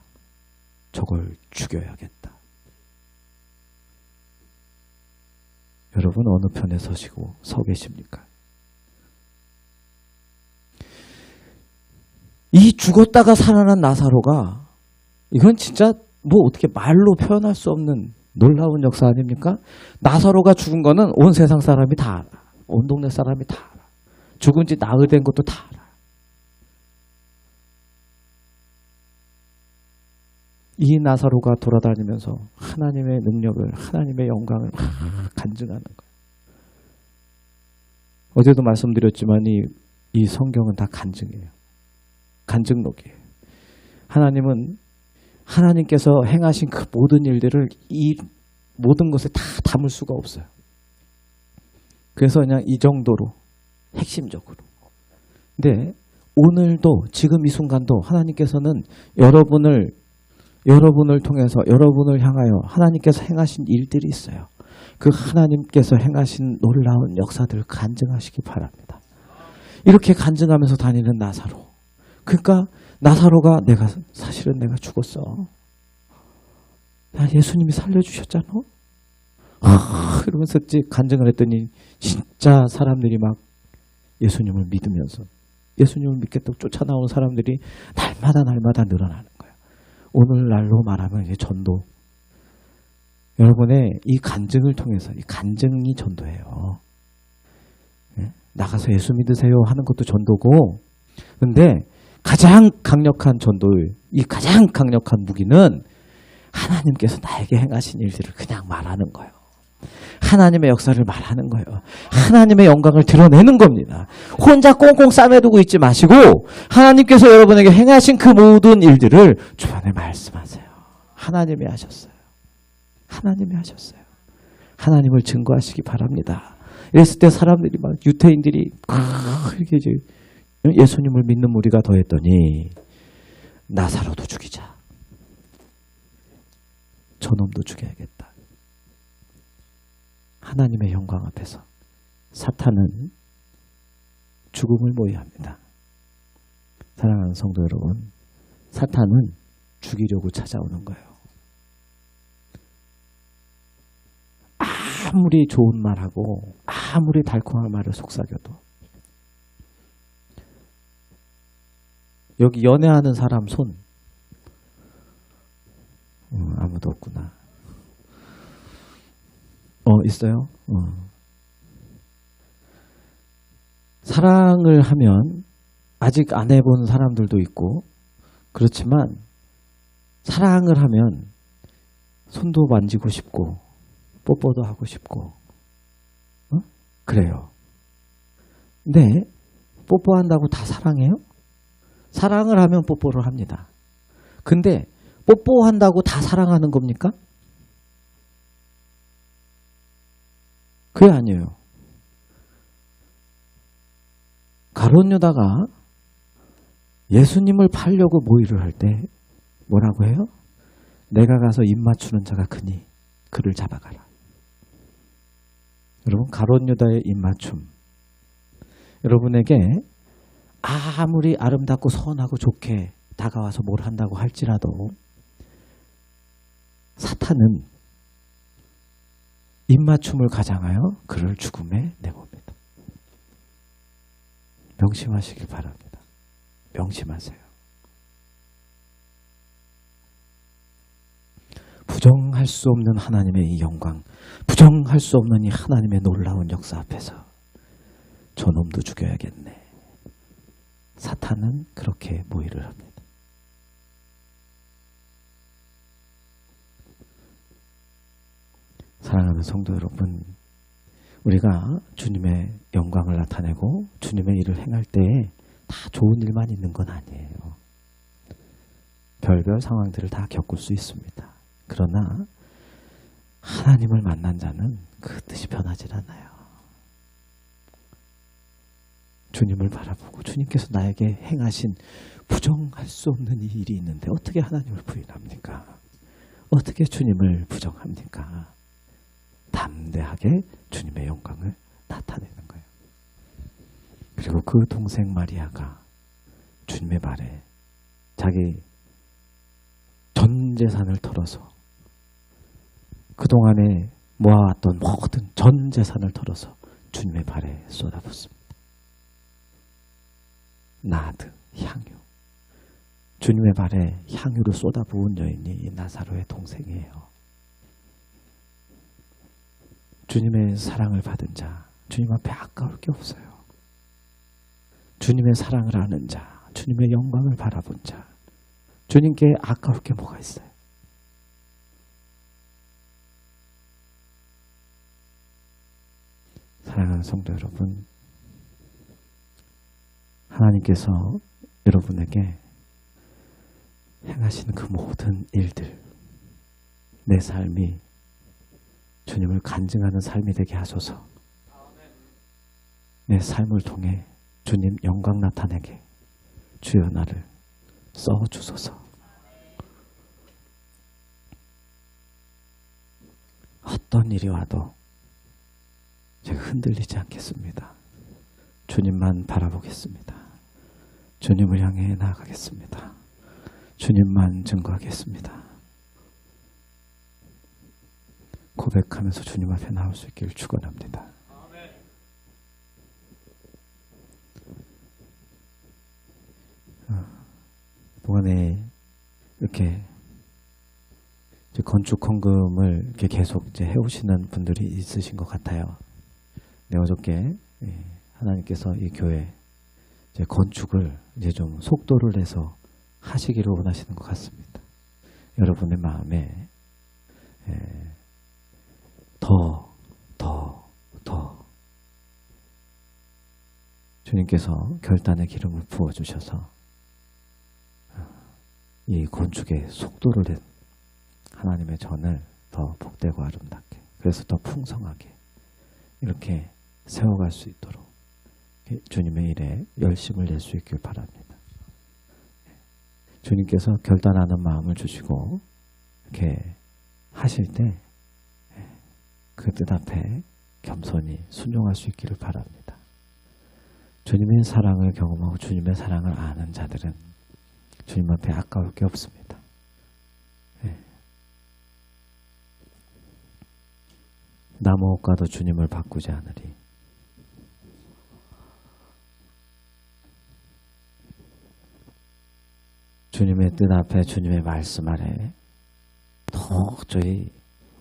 저걸 죽여야겠다. 여러분 어느 편에 서 계십니까? 이 죽었다가 살아난 나사로가 이건 진짜 뭐 어떻게 말로 표현할 수 없는 놀라운 역사 아닙니까? 나사로가 죽은 거는 온 세상 사람이 다 알아. 온 동네 사람이 다 알아. 죽은 지 나흘 된 것도 다 알아. 이 나사로가 돌아다니면서 하나님의 능력을, 하나님의 영광을 간증하는 거예요. 어제도 말씀드렸지만 이 성경은 다 간증이에요. 간증록이에요. 하나님은 하나님께서 행하신 그 모든 일들을 이 모든 것에 다 담을 수가 없어요. 그래서 그냥 이 정도로 핵심적으로. 근데 오늘도 지금 이 순간도 하나님께서는 여러분을 통해서 여러분을 향하여 하나님께서 행하신 일들이 있어요. 그 하나님께서 행하신 놀라운 역사들을 간증하시기 바랍니다. 이렇게 간증하면서 다니는 나사로. 그러니까 나사로가 사실은 내가 죽었어. 나 예수님이 살려주셨잖아. 이러면서 간증을 했더니 진짜 사람들이 막 예수님을 믿으면서 예수님을 믿겠다고 쫓아나오는 사람들이 날마다 늘어나는 거예요. 오늘날로 말하면 이제 전도. 여러분의 이 간증을 통해서 이 간증이 전도예요. 나가서 예수 믿으세요 하는 것도 전도고, 근데 가장 강력한 전도의 이 가장 강력한 무기는 하나님께서 나에게 행하신 일들을 그냥 말하는 거예요. 하나님의 역사를 말하는 거예요. 하나님의 영광을 드러내는 겁니다. 혼자 꽁꽁 싸매두고 있지 마시고 하나님께서 여러분에게 행하신 그 모든 일들을 주변에 말씀하세요. 하나님이 하셨어요. 하나님이 하셨어요. 하나님을 증거하시기 바랍니다. 이랬을 때 사람들이 막 유태인들이 이렇게 이제 예수님을 믿는 무리가 더했더니 나사로도 죽이자. 저놈도 죽여야겠다. 하나님의 영광 앞에서 사탄은 죽음을 모의합니다. 사랑하는 성도 여러분, 사탄은 죽이려고 찾아오는 거예요. 아무리 좋은 말하고 아무리 달콤한 말을 속삭여도, 여기 연애하는 사람 손, 아무도 없구나. 있어요? 사랑을 하면 아직 안 해본 사람들도 있고, 그렇지만 사랑을 하면 손도 만지고 싶고 뽀뽀도 하고 싶고 그래요. 근데 뽀뽀한다고 다 사랑해요? 사랑을 하면 뽀뽀를 합니다. 근데 뽀뽀한다고 다 사랑하는 겁니까? 그게 아니에요. 가룟 유다가 예수님을 팔려고 모의를 할 때 뭐라고 해요? 내가 가서 입 맞추는 자가 크니 그를 잡아가라. 여러분, 가룟 유다의 입 맞춤, 여러분에게 아무리 아름답고 선하고 좋게 다가와서 뭘 한다고 할지라도 사탄은 입맞춤을 가장하여 그를 죽음에 내봅니다. 명심하시길 바랍니다. 명심하세요. 부정할 수 없는 하나님의 이 영광, 부정할 수 없는 이 하나님의 놀라운 역사 앞에서 저놈도 죽여야겠네. 사탄은 그렇게 모의를 합니다. 사랑하는 성도 여러분, 우리가 주님의 영광을 나타내고 주님의 일을 행할 때 다 좋은 일만 있는 건 아니에요. 별별 상황들을 다 겪을 수 있습니다. 그러나 하나님을 만난 자는 그 뜻이 변하질 않아요. 주님을 바라보고 주님께서 나에게 행하신 부정할 수 없는 이 일이 있는데 어떻게 하나님을 부인합니까? 어떻게 주님을 부정합니까? 담대하게 주님의 영광을 나타내는 거예요. 그리고 그 동생 마리아가 주님의 발에 자기 전 재산을 털어서, 그동안에 모아왔던 모든 전 재산을 털어서 주님의 발에 쏟아붓습니다. 나드, 향유. 주님의 발에 향유를 쏟아부은 여인이 이 나사로의 동생이에요. 주님의 사랑을 받은 자, 주님 앞에 아까울 게 없어요. 주님의 사랑을 아는 자, 주님의 영광을 바라본 자, 주님께 아까울 게 뭐가 있어요? 사랑하는 성도 여러분, 하나님께서 여러분에게 행하시는 그 모든 일들, 내 삶이 주님을 간증하는 삶이 되게 하소서. 내 삶을 통해 주님 영광 나타내게 주여 나를 써주소서. 어떤 일이 와도 제가 흔들리지 않겠습니다. 주님만 바라보겠습니다. 주님을 향해 나아가겠습니다. 주님만 증거하겠습니다. 고백하면서 주님 앞에 나올 수 있기를 축원합니다. 동안에 이렇게 건축 헌금을 이렇게 계속 이제 해오시는 분들이 있으신 것 같아요. 네, 어저께 하나님께서 이 교회 이제 건축을 이제 좀 속도를 내서 하시기를 원하시는 것 같습니다. 여러분의 마음에 더 주님께서 결단의 기름을 부어주셔서 이 건축의 속도를 낸 하나님의 전을 더 복되고 아름답게, 그래서 더 풍성하게 이렇게 세워갈 수 있도록 주님의 일에 열심을 낼 수 있길 바랍니다. 주님께서 결단하는 마음을 주시고 이렇게 하실 때 그 뜻 앞에 겸손히 순종할 수 있기를 바랍니다. 주님의 사랑을 경험하고 주님의 사랑을 아는 자들은 주님 앞에 아까울 게 없습니다. 예. 나무 옷과도 주님을 바꾸지 않으리. 주님의 뜻 앞에 주님의 말씀 아래 도저히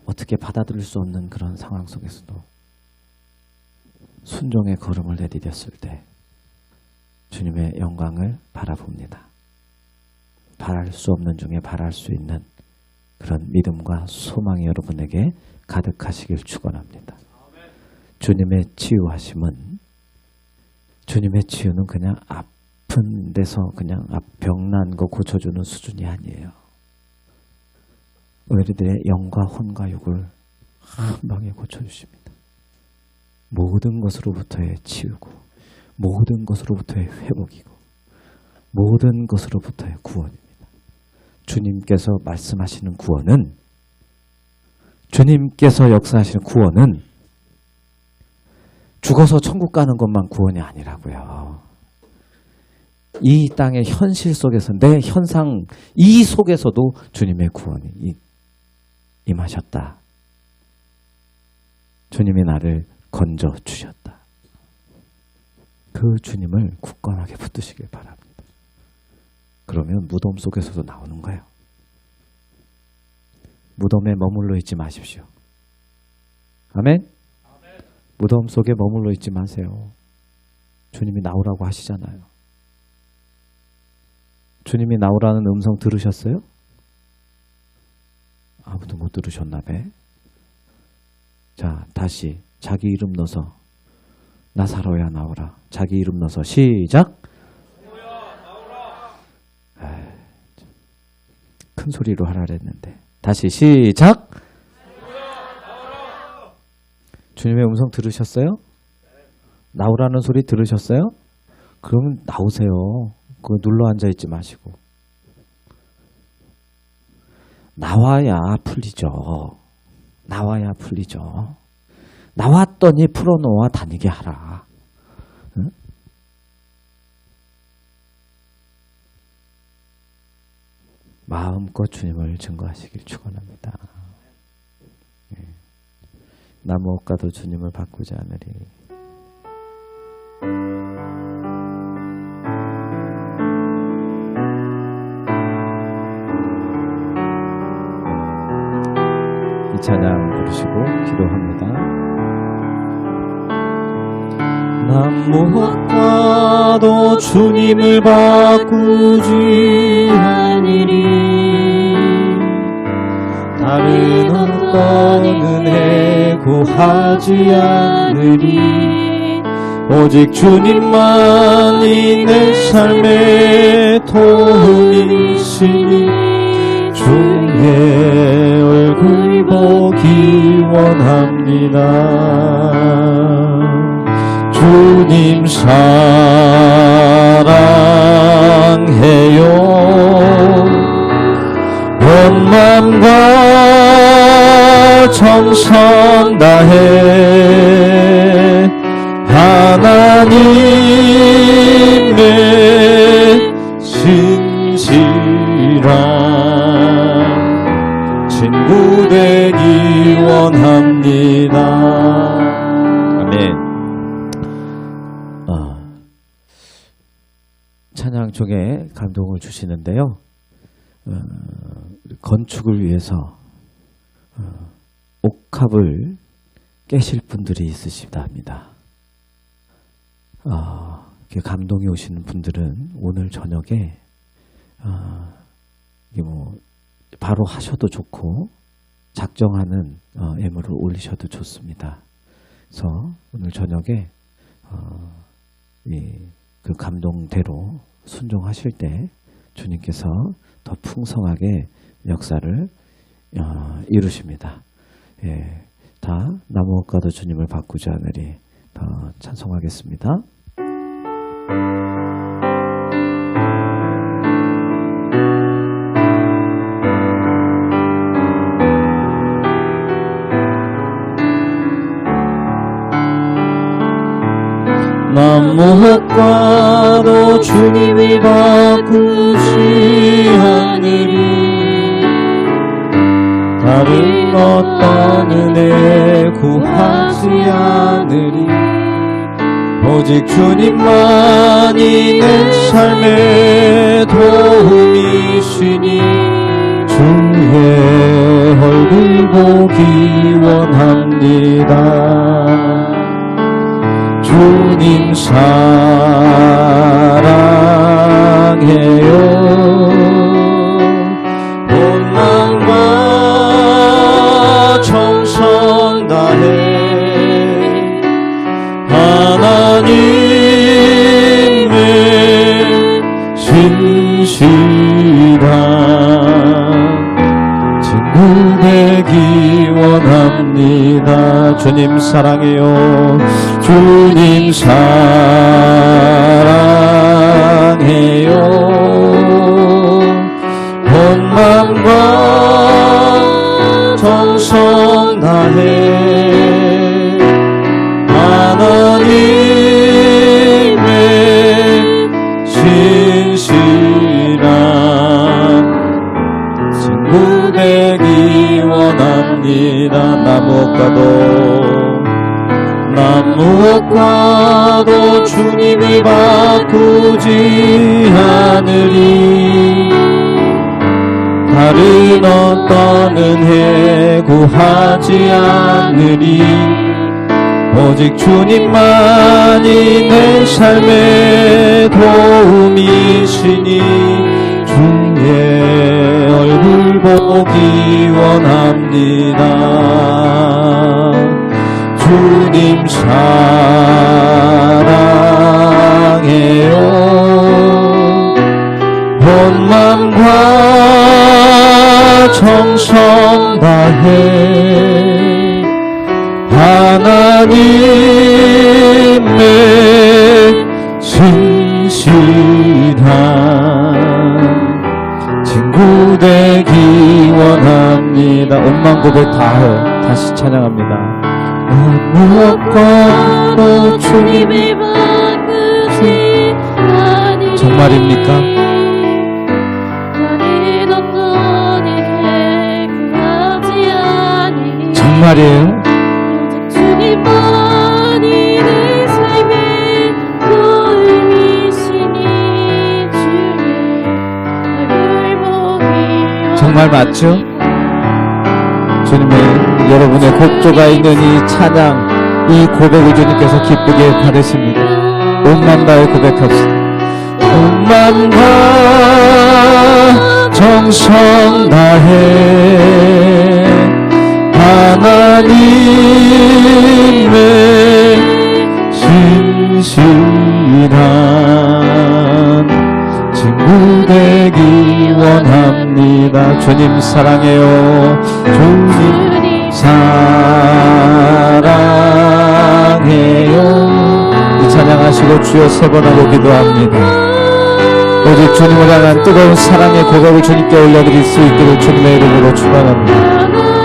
어떻게 받아들일 수 없는 그런 상황 속에서도 순종의 걸음을 내디뎠을 때 주님의 영광을 바라봅니다. 바랄 수 없는 중에 바랄 수 있는 그런 믿음과 소망이 여러분에게 가득하시길 축원합니다. 주님의 치유하심은, 주님의 치유는 그냥 아픈 데서 그냥 병난 거 고쳐주는 수준이 아니에요. 우리들의 영과 혼과 육을 한 방에 고쳐주십니다. 모든 것으로부터의 치유고, 모든 것으로부터의 회복이고, 모든 것으로부터의 구원입니다. 주님께서 말씀하시는 구원은, 주님께서 역사하시는 구원은 죽어서 천국 가는 것만 구원이 아니라고요. 이 땅의 현실 속에서, 내 현상 이 속에서도 주님의 구원이 임하셨다. 주님이 나를 건져주셨다. 그 주님을 굳건하게 붙드시길 바랍니다. 그러면 무덤 속에서도 나오는 거예요. 무덤에 머물러 있지 마십시오. 아멘? 무덤 속에 머물러 있지 마세요. 주님이 나오라고 하시잖아요. 주님이 나오라는 음성 들으셨어요? 아무도 못 들으셨나 봐. 자, 다시 자기 이름 넣어서 나사로야 나오라. 자기 이름 넣어서 시작. 큰 소리로 하라 그랬는데 다시 시작. 주님의 음성 들으셨어요? 나오라는 소리 들으셨어요? 그러면 나오세요. 그거 눌러 앉아있지 마시고. 나와야 풀리죠. 나와야 풀리죠. 나왔더니 풀어놓아 다니게 하라. 응? 마음껏 주님을 증거하시길 축원합니다. 나무 옷과도 주님을 바꾸지 않으리. 이 찬양 부르시고 기도합니다. 나무 옷과도 주님을 바꾸지 않으리. 다른 어떤 은혜 구하지 않으리. 오직 주님만이 내 삶의 도움이시니 주의 얼굴 보기 원합니다. 주님 사랑해요. 온 마음과 정성 다해 하나님의 진실한 친구 되기 원합니다. 아멘. 찬양 쪽에 감동을 주시는데요. 건축을 위해서 옥합을 깨실 분들이 있으시다 합니다. 감동이 오시는 분들은 오늘 저녁에 이게 뭐 바로 하셔도 좋고 작정하는 예물을 올리셔도 좋습니다. 그래서 오늘 저녁에 그 감동대로 순종하실 때 주님께서 더 풍성하게 역사를 이루십니다. 예, 다 나무 옷과도 주님을 바꾸지 않으리. 찬송하겠습니다. 난 무엇과도 주님을 바꾸지 않으리. 다른 어떤 은혜 구하지 않으리. 오직 주님만이 내 삶의 도움이시니 주의 얼굴 보기 원합니다. 주님 사랑해요. 온 마음과 정성 다해 하나님의 신실한 친구 되기 원합니다. 주님 사랑해요. 주님 사랑해요. 온 마음과 정성 다해 하나님의 신실한 친구 되기 원합니다. 나 무엇과도 주님을 바꾸지 않으리. 다른 어떤 은혜 구하지 않으리. 오직 주님만이 내 삶의 도움이시니 주의 얼굴 보기 원합니다. 주님 사랑해요. 온 마음과 정성 다해 하나님의 신실한 친구 되기 원합니다. 온 마음 고백 다해 다시 찬양합니다. 무엇과도 주님을 바꾸지 않으리. 정말입니까? 다른 어떤 은혜 구하지 않으리. 정말이에요? 주님만이 내 삶의 도움이시니 주의 얼굴 보기. 정말 맞죠? 주님의 여러분의 곡조가 있는 이 찬양, 이 고백을 주님께서 기쁘게 받으십니다. 온 마음 다해 고백합시다. 온 마음과 정성 다해 하나님의 신실한 친구 되기 원합니다. 주님 사랑해요. 주님 사랑해요. 이 찬양하시고 주여 세 번 하고 기도합니다. 오직 주님을 향한 뜨거운 사랑의 고백을 주님께 올려드릴 수 있기를 주님의 이름으로 축원합니다.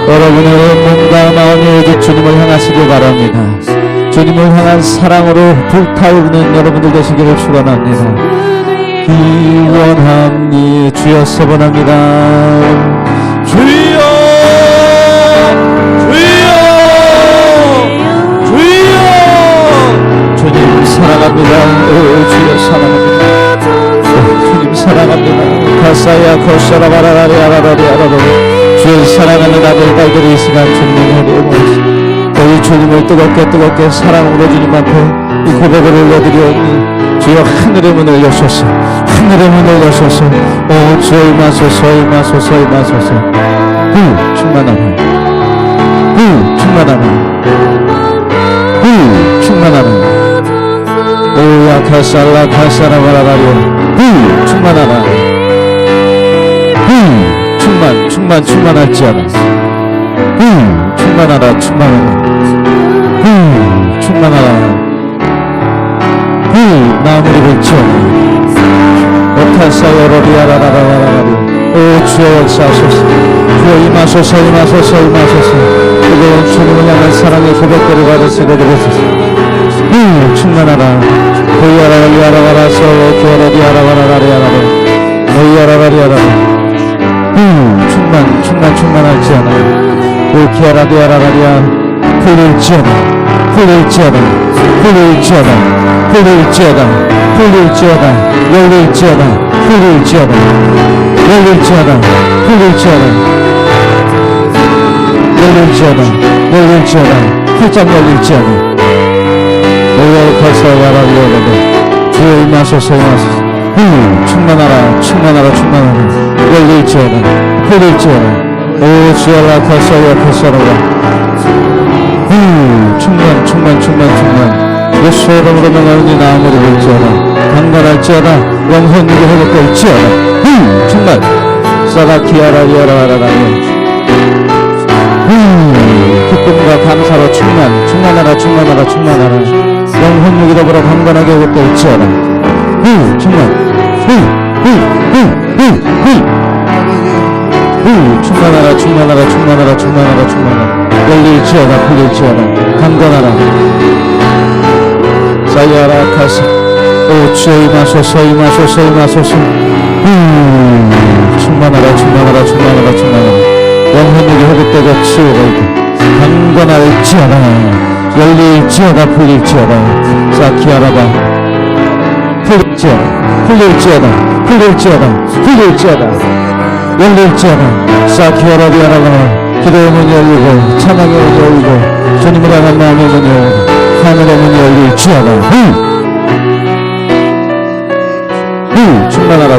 여러분의 몸과 마음이 오직 주님을 향하시길 바랍니다. 주님을 향한 사랑으로 불타오르는 여러분들 되시기를 축원합니다. 기원합니다. 주여 세 번 합니다. 주여 주님 사랑합니다. 주여 사랑합니다. 주님 사랑합니다. 가사야 코사라 바라라리 아라라리 아라라리. 주여 사랑하는 아들 딸들이 이 시간 주님의 은혜에 모이시고 우리 주님을 뜨겁게 사랑으로 주님 앞에 이 고백을 올려드리오니 주여 하늘의 문을 여소서. 하늘의 문을 여소서. 오 주여 임하소서 임하소서 임하소서. 충만하라. 충만하라. 충만하라. 오야 카살라 카사라 바라바리오. 충만하라. 충만할지어다. 충만하라. 충만하라. 나무리 볼지어다. 오타사여러리아라라라라라리. 오 주여 역사하소서. 주여 임하소서. 뜨거운 주님을 향한 사랑의 고백들을 받으시고 드리소서. 충만하라. 호이아라리아라바라서 기아라리아라바라라리아라라 호이아라라리아라라. 충만할지어다. 오키아라리아라라리아 풀릴지어다. 열릴지어다. 활짝 열릴지어다. 오열카사와라리아라라 주여 임하소서. 충만하라. 열릴지어다. 오 주여라카사와카사라라. 충만 예수의 이름으로 명하니 나무를 볼지어다. 강건할지어다. 영혼에게 회복될지어다. 충만 사다키아라리아라라라 기쁨과 감사로 충만하라. 영혼육이 더불어 강건하게 회복될지어다. 충만 충만하라. 열릴지어다. 풀릴지어다. 강건하라. 사이아라 카사 오 주여 임하소서. 충만하라. 영혼력이 회복되고 치유가 있고 강건할지어다. 열릴지어다. 풀릴지어다. 사키아라바 풀릴지어다. 열릴지어다. 사키아라비아라바 기도의 문이 열리고 찬양의 문이 열리고 주님을 향한 마음의 문이 열리고 하늘의 문이 열릴지어다. 충만하라.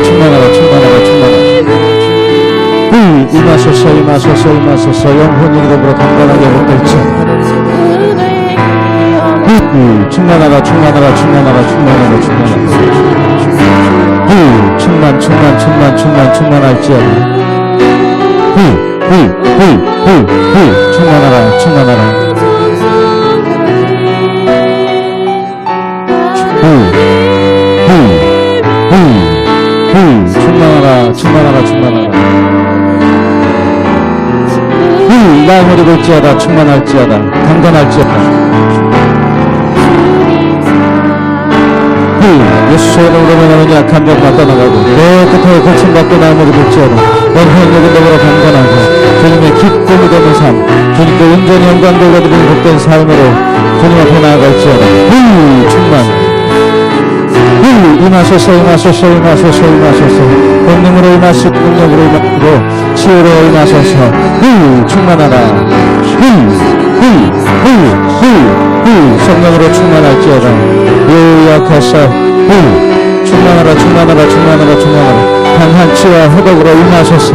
임하소서. 영혼이 더불어 강건하게 회복될지어다. 충만하라. 충만할지어다. 충만하라. 충만하라. 마음으로 볼지어다. 충만할지어다. 강건할지어다. 예수의 이름으로 명하는 약한 병만 떠나가고 내 끝에 고침받고 나무를 볼지어다. 영혼력은 더불어 강건하고 주님의 기쁨이 되는 삶, 주님께 온전히 영광 돌려드리는 복된 삶으로 주님 앞에 나아갈지어다. 충만 임하소서. 권능으로 임하시고 능력으로 임하시고 치유로 임하소서. 충만하라. 성령으로 충만할지어다. 요약하사 충만하라. 강한 치유와 회복으로 임하소서.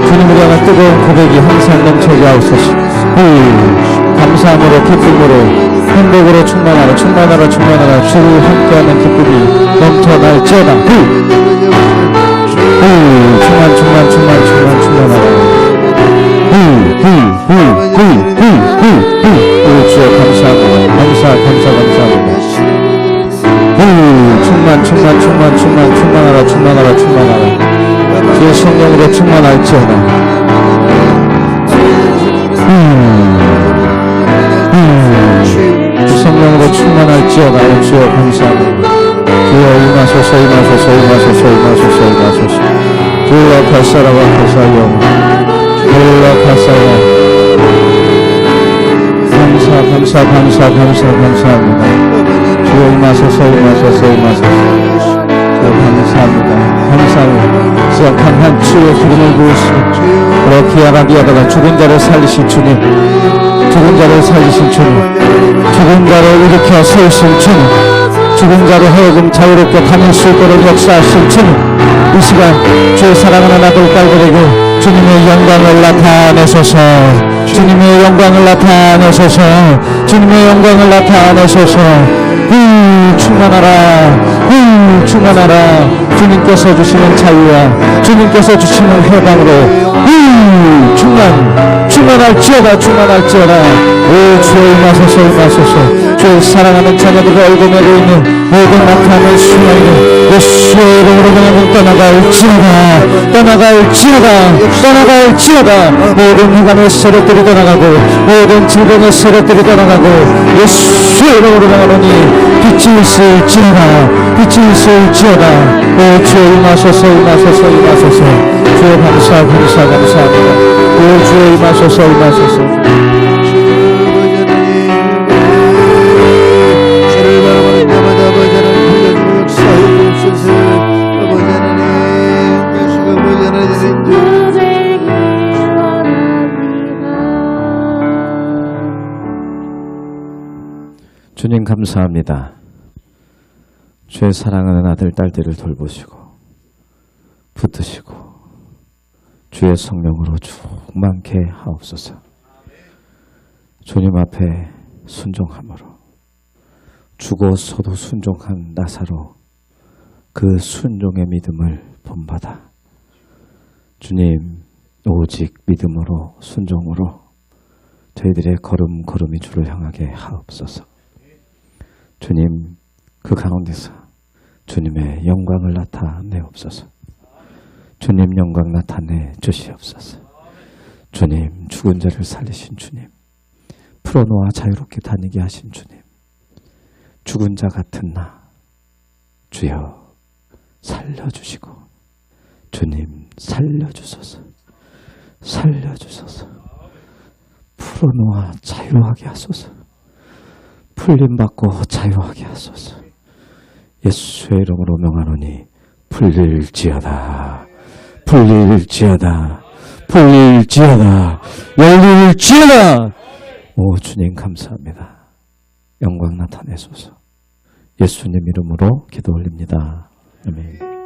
주님을 향한 뜨거운 고백이 항상 넘쳐게 하옵소서. 감사함으로 기쁨으로 행복으로 충만하라. 주를 함께하는 기쁨이 넘쳐날지어다. 충만하라. 주여 감사합니다. 충만하라. 주의 성령으로 충만할지어다. 주 성령으로 충만할지어다. 주여 감사합니다. 주여 임하소서. 주여 카사라와 카사요 카사야 감사합니다. 주여 임하소서. 감사합니다. 강한 치유의 기름을 부으시고 그렇게 아라비아다가 죽은 자를 살리신 주님, 죽은 자를 일으켜 세우신 주님, 죽은 자를 하여금 자유롭게 다닐 수 있도록 역사하신 주님, 이 시간 주의 사랑하는 아들 딸들에게 주님의 영광을 나타내소서. 충만하라. 주님께서 주시는 자유와 주님께서 주시는 해방으로 충만할지어다. 오 주여 임하소서. 주의 사랑하는 자녀들을 얼고 매고 있는 모든 나타나는 순간이를 예수의 이름으로 그냥 떠나갈지어다 떠나갈지어다 모든 흑암의 세력들이 떠나가고 모든 질병의 세력들이 떠나가고 예수의 이름으로 명하노니 빛이 있을지어다 오 주여 임하소서 주여 감사합니다 오 주여 임하소서 주님 감사합니다. 주의 사랑하는 아들 딸들을 돌보시고 붙드시고 주의 성령으로 충만케 하옵소서. 주님 앞에 순종함으로 죽어서도 순종한 나사로 그 순종의 믿음을 본받아 주님 오직 믿음으로 순종으로 저희들의 걸음걸음이 주를 향하게 하옵소서. 주님 그 가운데서 주님의 영광을 나타내옵소서. 주님 영광 나타내 주시옵소서. 주님 죽은 자를 살리신 주님 풀어놓아 자유롭게 다니게 하신 주님 죽은 자 같은 나 주여 살려주시고 주님 살려주소서 풀어놓아 자유하게 하소서. 풀림받고 자유하게 하소서. 예수의 이름으로 명하노니 풀릴지어다 열릴지어다. 오 주님 감사합니다. 영광 나타내소서. 예수님 이름으로 기도 올립니다. 아멘.